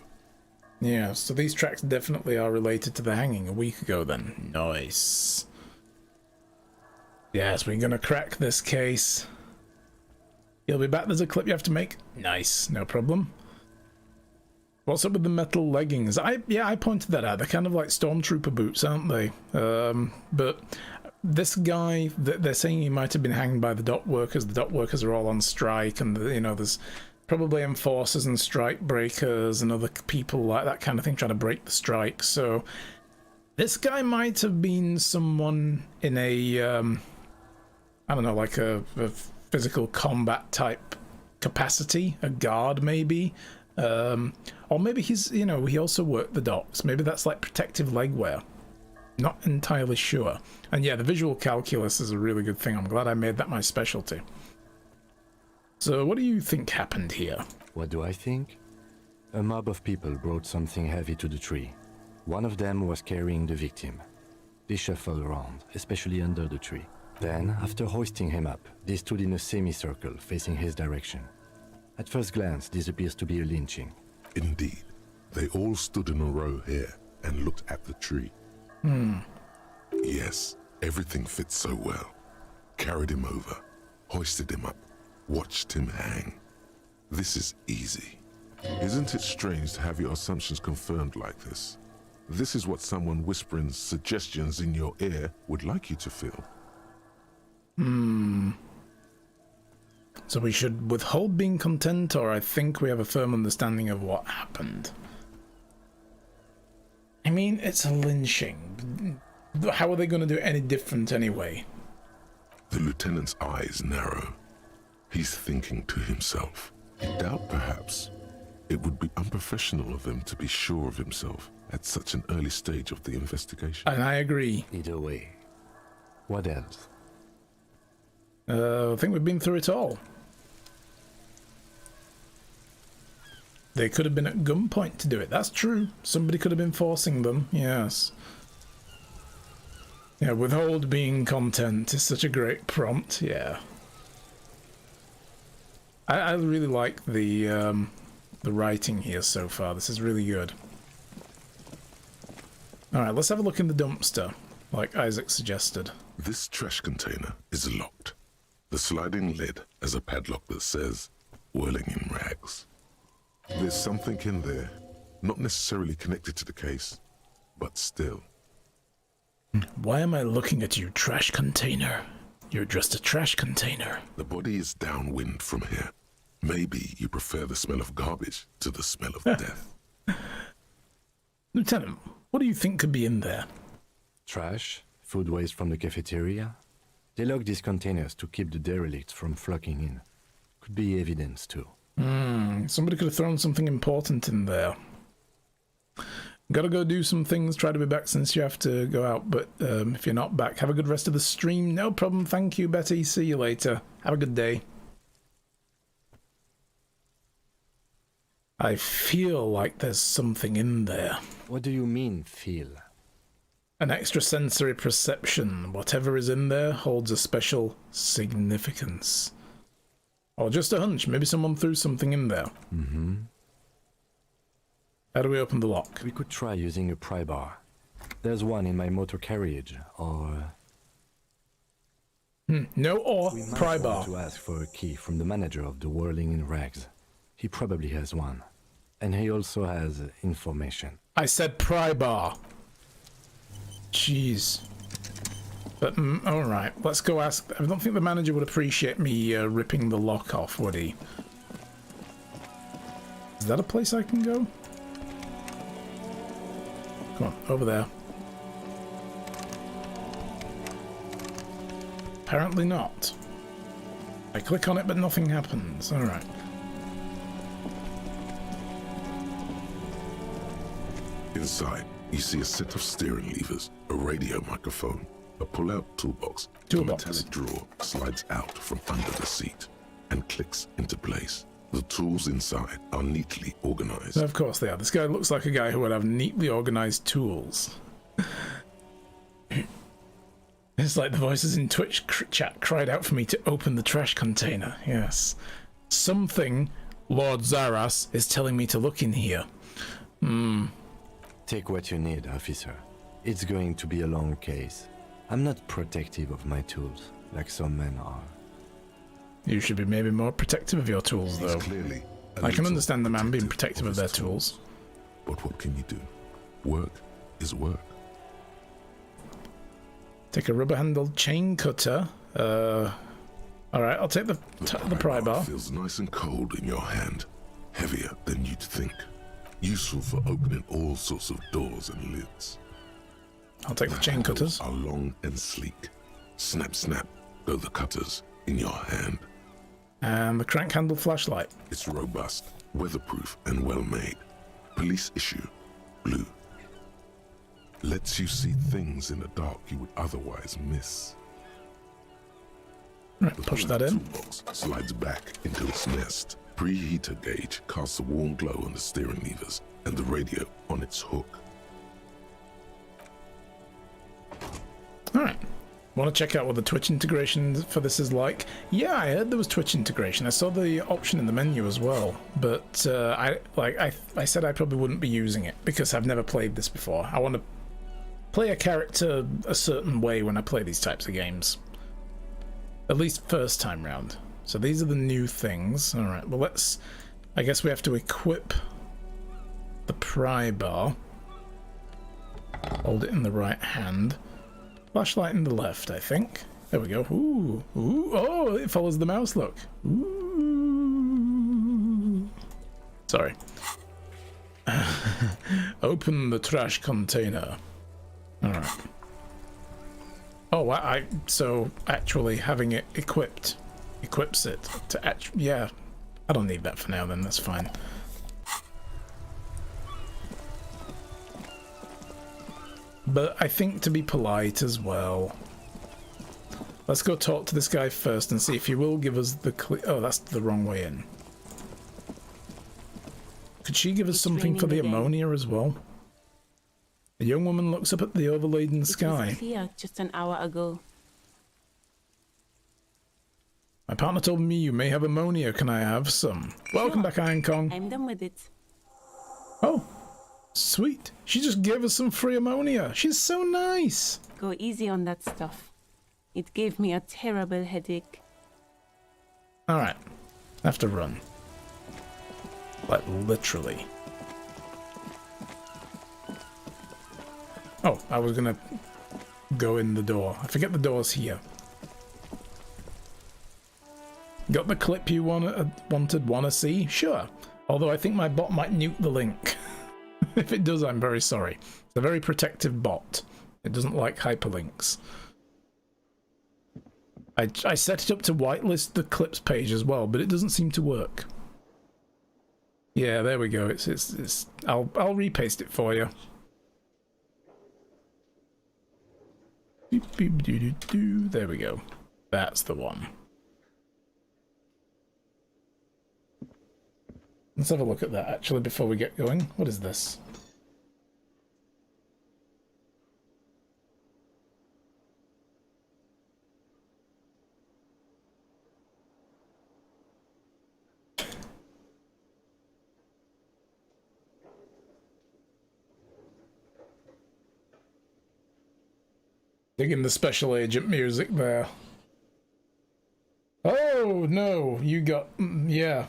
Yeah, so these tracks definitely are related to the hanging a week ago then. Nice. Yes, we're gonna crack this case. You'll be back, there's a clip you have to make. Nice, no problem. What's up with the metal leggings? I pointed that out. They're kind of like stormtrooper boots, aren't they? But this guy, they're saying he might have been hanged by the dock workers. The dock workers are all on strike, and you know, there's probably enforcers and strike breakers and other people like that kind of thing trying to break the strike. So this guy might have been someone in a, I don't know, like a physical combat type capacity, a guard maybe. Or maybe he's, you know, he also worked the docks. Maybe that's like protective legwear. Not entirely sure. And yeah, the visual calculus is a really good thing. I'm glad I made that my specialty. So what do you think happened here? What do I think? A mob of people brought something heavy to the tree. One of them was carrying the victim. They shuffled around, especially under the tree. Then, after hoisting him up, they stood in a semicircle facing his direction. At first glance, this appears to be a lynching. Indeed. They all stood in a row here and looked at the tree. Yes, everything fits so well. Carried him over, hoisted him up, watched him hang. This is easy. Isn't it strange to have your assumptions confirmed like this? This is what someone whispering suggestions in your ear would like you to feel. So we should withhold being content, or I think we have a firm understanding of what happened. I mean, it's a lynching. How are they going to do any different anyway? The lieutenant's eyes narrow. He's thinking to himself. Doubt, perhaps. It would be unprofessional of him to be sure of himself at such an early stage of the investigation. And I agree. Either way. What else? I think we've been through it all. They could have been at gunpoint to do it. That's true. Somebody could have been forcing them. Yes. Yeah, withhold being content is such a great prompt. Yeah. I really like the writing here so far. This is really good. Alright, let's have a look in the dumpster, like Isaac suggested. This trash container is locked. The sliding lid has a padlock that says, "Whirling in Rags." There's something in there, not necessarily connected to the case, but still. Why am I looking at you, trash container? You're just a trash container. The body is downwind from here. Maybe you prefer the smell of garbage to the smell of death. Lieutenant, what do you think could be in there? Trash, food waste from the cafeteria. They lock these containers to keep the derelicts from flocking in. Could be evidence too. Somebody could have thrown something important in there. Gotta go do some things, try to be back since you have to go out, but if you're not back, have a good rest of the stream. No problem, thank you, Betty. See you later. Have a good day. I feel like there's something in there. What do you mean, feel? An extrasensory perception. Whatever is in there holds a special significance. Or just a hunch. Maybe someone threw something in there. How do we open the lock? We could try using a pry bar. There's one in my motor carriage, or... No, or we might pry want bar. to ask for a key from the manager of the Whirling in Rags. He probably has one. And he also has information. I said pry bar. Jeez. But, alright, let's go ask... I don't think the manager would appreciate me ripping the lock off, would he? Is that a place I can go? Come on, over there. Apparently not. I click on it, but nothing happens. Alright. Inside, you see a set of steering levers, a radio microphone, a pull-out toolbox. Toolbox. A metallic drawer slides out from under the seat and clicks into place. The tools inside are neatly organized. Of course they are. This guy looks like a guy who would have neatly organized tools. It's like the voices in Twitch chat cried out for me to open the trash container. Yes. Something, Lord Zaras, is telling me to look in here. Take what you need, officer. It's going to be a long case. I'm not protective of my tools, like some men are. You should be maybe more protective of your tools, though. Clearly, I can understand the man being protective of their tools. But what can you do? Work is work. Take a rubber-handled chain cutter. Alright, I'll take the pry bar. Feels nice and cold in your hand. Heavier than you'd think. Useful for opening all sorts of doors and lids. I'll take the chain cutters. Are long and sleek. Snap, snap, go the cutters in your hand. And the crank handle flashlight. It's robust, weatherproof, and well made. Police issue, blue. Lets you see things in the dark you would otherwise miss. Right, push that in. The toolbox slides back into its nest. Preheater gauge casts a warm glow on the steering levers and the radio on its hook. Alright. Want to check out what the Twitch integration for this is like? Yeah, I heard there was Twitch integration. I saw the option in the menu as well, but I said I probably wouldn't be using it because I've never played this before. I want to play a character a certain way when I play these types of games. At least first time round. So these are the new things. All right. Well, I guess we have to equip the pry bar. Hold it in the right hand. Flashlight in the left, I think. There we go. Ooh, ooh, oh, it follows the mouse, look. Ooh. Sorry. Open the trash container. Alright. Oh, so actually having it equipped equips it to yeah. I don't need that for now then, that's fine. But I think to be polite as well. Let's go talk to this guy first and see if he will give us the oh, that's the wrong way in. Could she give us something for the ammonia as well? A young woman looks up at the overladen sky. It was clear just an hour ago. My partner told me you may have ammonia. Can I have some? Sure. Welcome back, Iron Kong. I'm done with it. Oh. Sweet. She just gave us some free ammonia. She's so nice. Go easy on that stuff. It gave me a terrible headache. Alright. I have to run. Like, literally. Oh, I was gonna go in the door. I forget the door's here. Got the clip you wanna see? Sure. Although I think my bot might nuke the link. If it does, I'm very sorry. It's a very protective bot. It doesn't like hyperlinks. I set it up to whitelist the clips page as well, but it doesn't seem to work. Yeah, there we go. I'll repaste it for you. There we go. That's the one. Let's have a look at that actually before we get going. What is this? Digging the special agent music there. Oh no, you got yeah.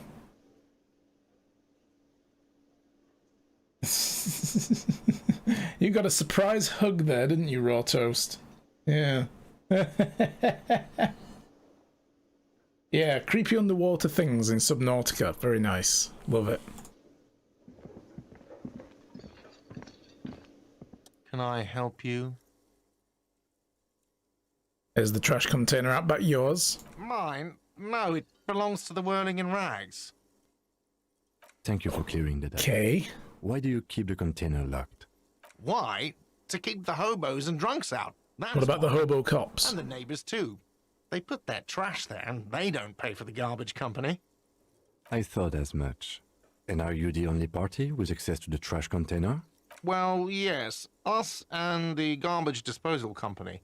You got a surprise hug there, didn't you, Raw Toast? Yeah. Yeah, creepy underwater things in Subnautica. Very nice. Love it. Can I help you? Is the trash container out back yours? Mine? No, it belongs to the Whirling in Rags. Thank you for clearing that up. Okay. Why do you keep the container locked? Why? To keep the hobos and drunks out. That's what about why. the hobo cops? And the neighbors too. They put their trash there and they don't pay for the garbage company. I thought as much. And are you the only party with access to the trash container? Well, yes. Us and the garbage disposal company.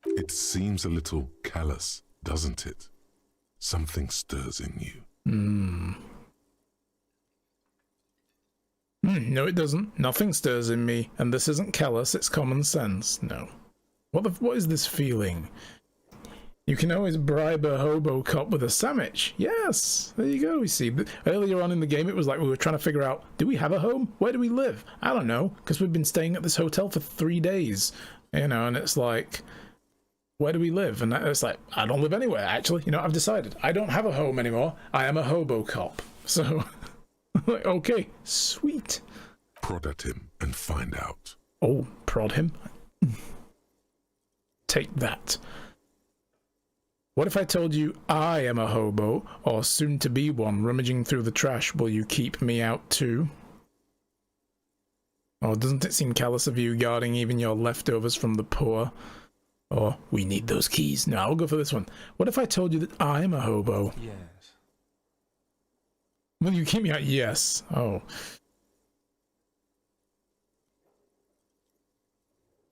It seems a little callous, doesn't it? Something stirs in you. No, it doesn't. Nothing stirs in me, and this isn't callous, it's common sense. No. What is this feeling? You can always bribe a hobo cop with a sandwich. Yes, there you go. You see, earlier on in the game, it was like we were trying to figure out, do we have a home? Where do we live? I don't know, because we've been staying at this hotel for 3 days. You know, and it's like, where do we live? And it's like, I don't live anywhere, actually. You know, I've decided. I don't have a home anymore. I am a hobo cop. So... like, okay, sweet. Prod at him and find out. Oh, prod him? Take that. What if I told you I am a hobo, or soon to be one, rummaging through the trash? Will you keep me out too? Or doesn't it seem callous of you guarding even your leftovers from the poor? Or, we need those keys. No, I'll go for this one. What if I told you that I'm a hobo? Yes. Will you keep me out? Yes. Oh.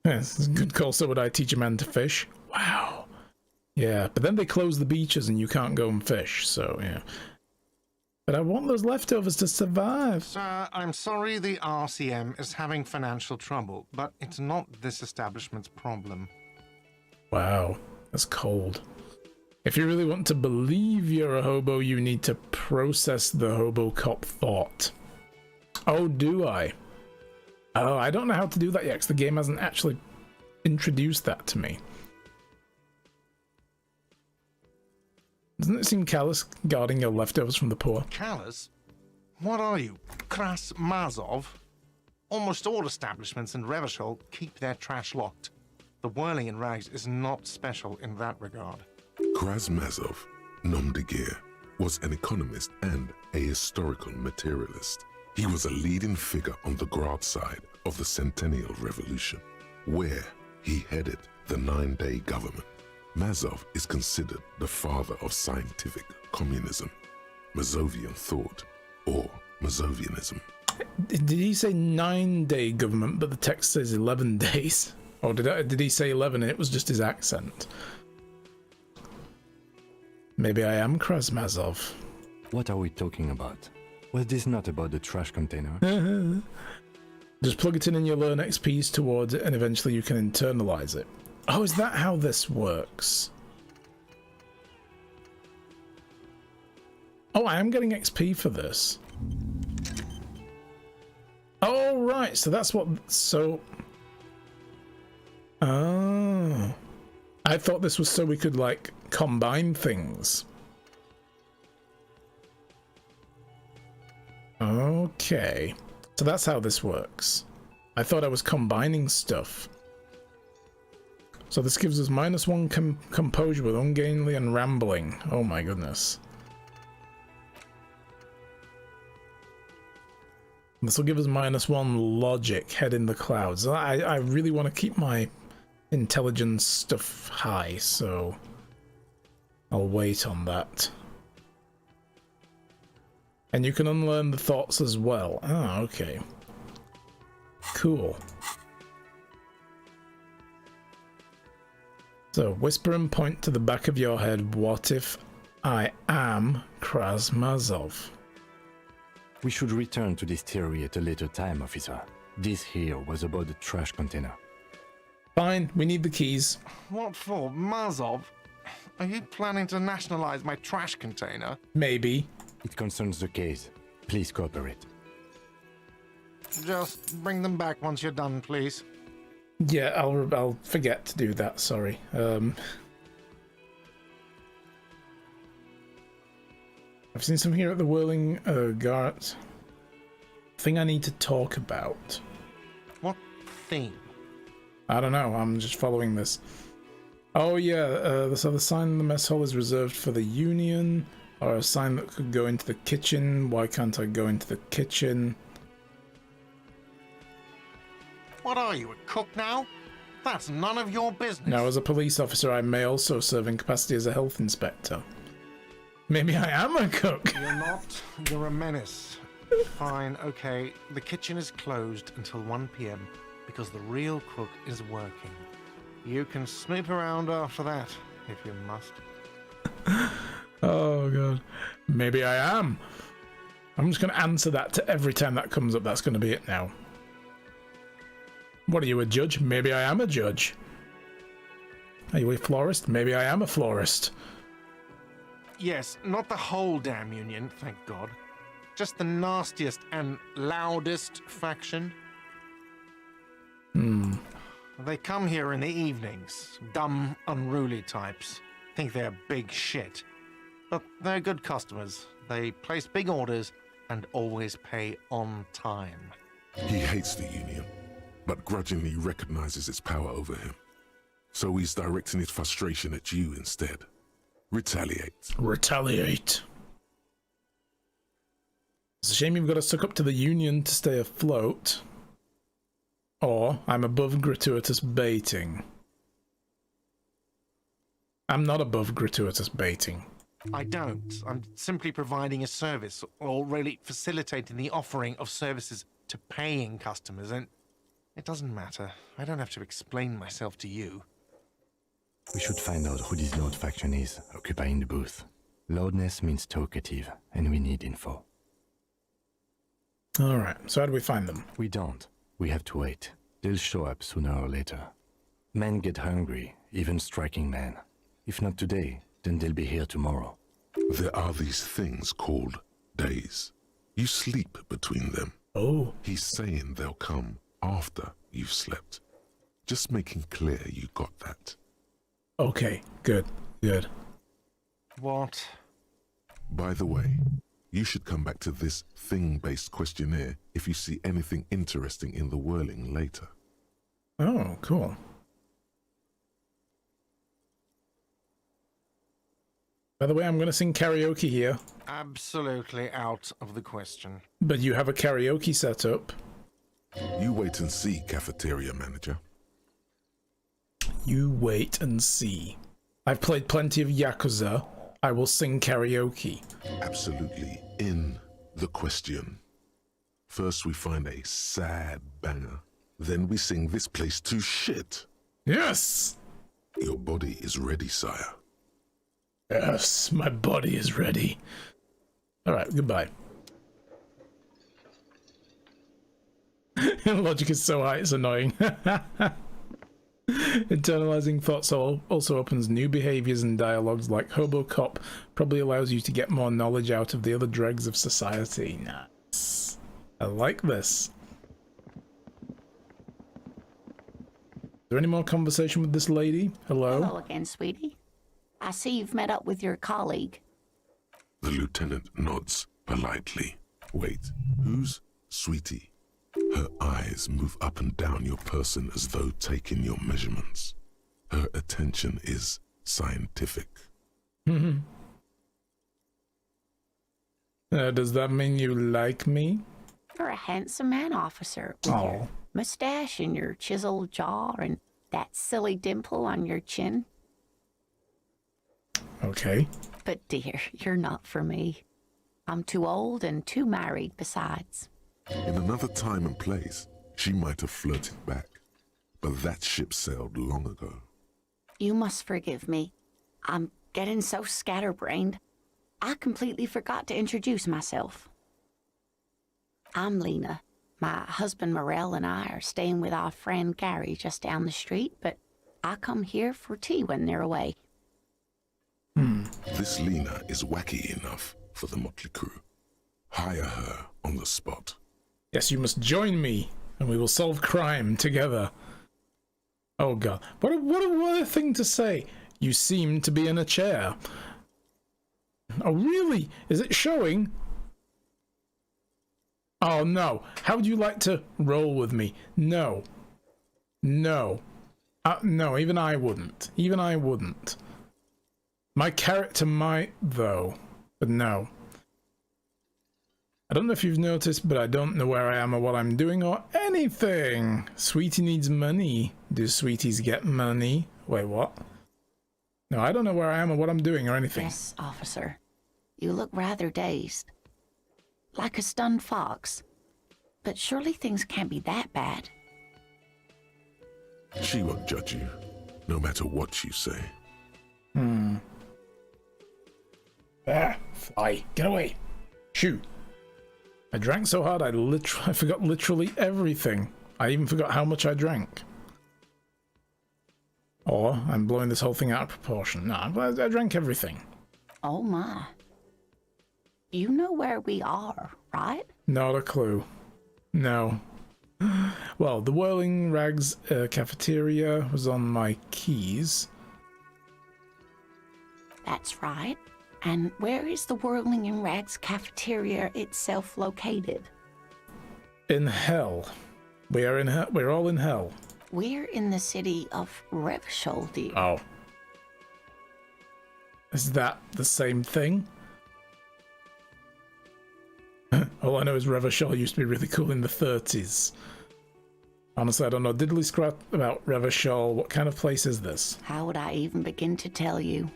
Yes, good call. So would I teach a man to fish? Wow. Yeah, but then they close the beaches and you can't go and fish, so yeah. But I want those leftovers to survive. Sir, I'm sorry the RCM is having financial trouble, but it's not this establishment's problem. Wow, that's cold. If you really want to believe you're a hobo, you need to process the hobo cop thought. Oh, do I? Oh, I don't know how to do that yet, because the game hasn't actually introduced that to me. Doesn't it seem callous guarding your leftovers from the poor? Callous? What are you, Kras Mazov? Almost all establishments in Revachol keep their trash locked. The whirling in rags is not special in that regard. Krasmazov, nom de guerre, was an economist and a historical materialist. He was a leading figure on the Grad side of the Centennial Revolution, where he headed the 9-day government. Mazov is considered the father of scientific communism, Mazovian thought, or Mazovianism. Did he say 9-day government, but the text says 11 days? Or did he say 11 and it was just his accent? Maybe I am Krasmazov. What are we talking about? Was this not about the trash container? Just plug it in and you'll earn XPs towards it and eventually you can internalize it. Oh, is that how this works? Oh, I am getting XP for this. Oh, right. So that's what... So... Oh. I thought this was so we could, like, combine things. Okay. So that's how this works. I thought I was combining stuff. So this gives us -1 composure with ungainly and rambling. Oh my goodness. This will give us -1 logic, head in the clouds. I really want to keep my intelligence stuff high, so I'll wait on that. And you can unlearn the thoughts as well. Ah, okay. Cool. So, whisper and point to the back of your head, what if I am Krasmazov? We should return to this theory at a later time, officer. This here was about the trash container. Fine, we need the keys. What for, Mazov? Are you planning to nationalize my trash container? Maybe. It concerns the case. Please cooperate. Just bring them back once you're done, please. Yeah, I'll forget to do that, sorry. I've seen some here at the Whirling Garret. Thing I need to talk about. What thing? I don't know, I'm just following this. Oh yeah, so the sign in the mess hall is reserved for the Union, or a sign that could go into the kitchen. Why can't I go into the kitchen? What are you, a cook now? That's none of your business. Now, as a police officer, I may also serve in capacity as a health inspector. Maybe I am a cook. You're not. You're a menace. Fine, okay. The kitchen is closed until 1 p.m. because the real cook is working. You can snoop around after that, if you must. Oh, God. Maybe I am. I'm just going to answer that to every time that comes up. That's going to be it now. What are you, a judge? Maybe I am a judge. Are you a florist? Maybe I am a florist. Yes, not the whole damn Union, thank God. Just the nastiest and loudest faction. They come here in the evenings. Dumb, unruly types. Think they're big shit. But they're good customers. They place big orders and always pay on time. He hates the Union, but grudgingly recognizes its power over him. So he's directing his frustration at you instead. Retaliate. Retaliate. It's a shame you've got to suck up to the Union to stay afloat. Or, I'm above gratuitous baiting. I'm not above gratuitous baiting. I don't. I'm simply providing a service, or really facilitating the offering of services to paying customers, and It doesn't matter. I don't have to explain myself to you. We should find out who this Lord faction is, occupying the booth. Loudness means talkative, and we need info. Alright, so how do we find them? We don't. We have to wait. They'll show up sooner or later. Men get hungry, even striking men. If not today, then they'll be here tomorrow. There are these things called days. You sleep between them. Oh. He's saying they'll come after you've slept. Just making clear you got that. Okay, good. What? By the way, you should come back to this thing-based questionnaire if you see anything interesting in the whirling later. Oh, cool. By the way, I'm going to sing karaoke here. Absolutely out of the question. But you have a karaoke set up. You wait and see, cafeteria manager. You wait and see. I've played plenty of Yakuza. I will sing karaoke. Absolutely in the question. First we find a sad banger. Then we sing this place to shit. Yes! Your body is ready, sire. Yes, my body is ready. Alright, goodbye. Logic is so high, it's annoying. Internalizing thoughts also opens new behaviors and dialogues like Hobocop, probably allows you to get more knowledge out of the other dregs of society. Nice. I like this. Is there any more conversation with this lady? Hello? Hello again, sweetie. I see you've met up with your colleague. The lieutenant nods politely. Wait, who's Sweetie? Her eyes move up and down your person as though taking your measurements. Her attention is scientific. Does that mean you like me? You're a handsome man, officer, with your mustache and your chiseled jaw and that silly dimple on your chin. Okay. But dear, you're not for me. I'm too old and too married besides. In another time and place, she might have flirted back, but that ship sailed long ago. You must forgive me. I'm getting so scatterbrained. I completely forgot to introduce myself. I'm Lena. My husband Morel and I are staying with our friend Gary just down the street, but I come here for tea when they're away. This Lena is wacky enough for the motley crew. Hire her on the spot. Yes, you must join me, and we will solve crime together. Oh god. What a thing to say. You seem to be in a chair. Oh really? Is it showing? Oh no. How would you like to roll with me? No. No. No, even I wouldn't. Even I wouldn't. My character might, though. But no. I don't know if you've noticed, but I don't know where I am or what I'm doing or anything. Sweetie needs money. Do sweeties get money? Wait, what? No, I don't know where I am or what I'm doing or anything. Yes, officer. You look rather dazed. Like a stunned fox. But surely things can't be that bad. She won't judge you, no matter what you say. Fly. Get away. Shoo. I drank so hard I forgot literally everything. I even forgot how much I drank. Or I'm blowing this whole thing out of proportion. No, I drank everything. Oh my. You know where we are, right? Not a clue. No. Well, the Whirling Rags cafeteria was on my keys. That's right. And where is the Whirling and Rags cafeteria itself located? In hell. We are in hell. We're all in hell. We're in the city of Revachol, dear. Oh. Is that the same thing? All I know is Revachol used to be really cool in the 30s. Honestly, I don't know diddly scrap about Revachol. What kind of place is this? How would I even begin to tell you?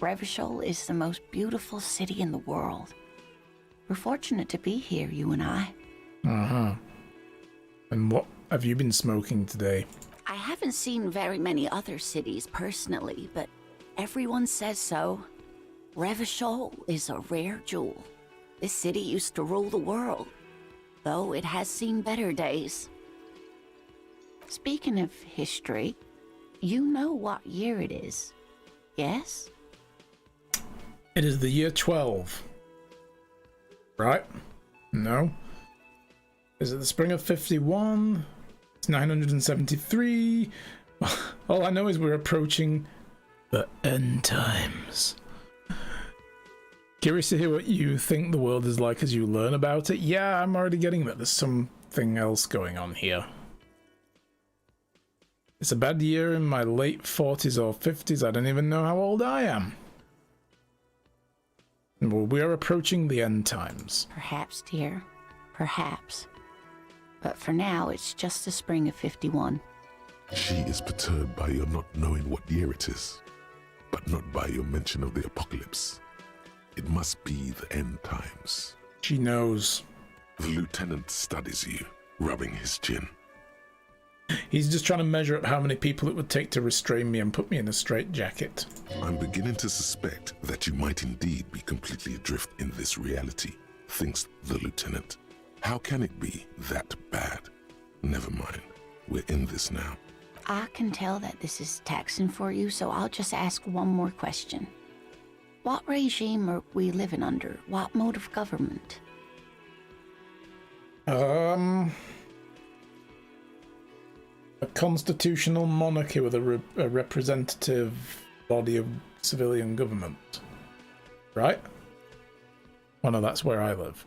Revachol is the most beautiful city in the world. We're fortunate to be here, you and I. And what have you been smoking today? I haven't seen very many other cities personally, but everyone says so. Revachol is a rare jewel. This city used to rule the world, though it has seen better days. Speaking of history, you know what year it is, yes? It is the year 12. Right? No? Is it the spring of 51? It's 973. All I know is we're approaching the end times. Curious to hear what you think the world is like as you learn about it. Yeah, I'm already getting that there's something else going on here. It's a bad year in my late 40s or 50s. I don't even know how old I am. Well, we are approaching the end times. Perhaps, dear. Perhaps. But for now, it's just the spring of 51. She is perturbed by your not knowing what year it is, but not by your mention of the apocalypse. It must be the end times. She knows. The lieutenant studies you, rubbing his chin. He's just trying to measure up how many people it would take to restrain me and put me in a straitjacket. I'm beginning to suspect that you might indeed be completely adrift in this reality, thinks the lieutenant. How can it be that bad? Never mind. We're in this now. I can tell that this is taxing for you, so I'll just ask one more question. What regime are we living under? What mode of government? A constitutional monarchy with a representative body of civilian government. Right? Oh no, that's where I live.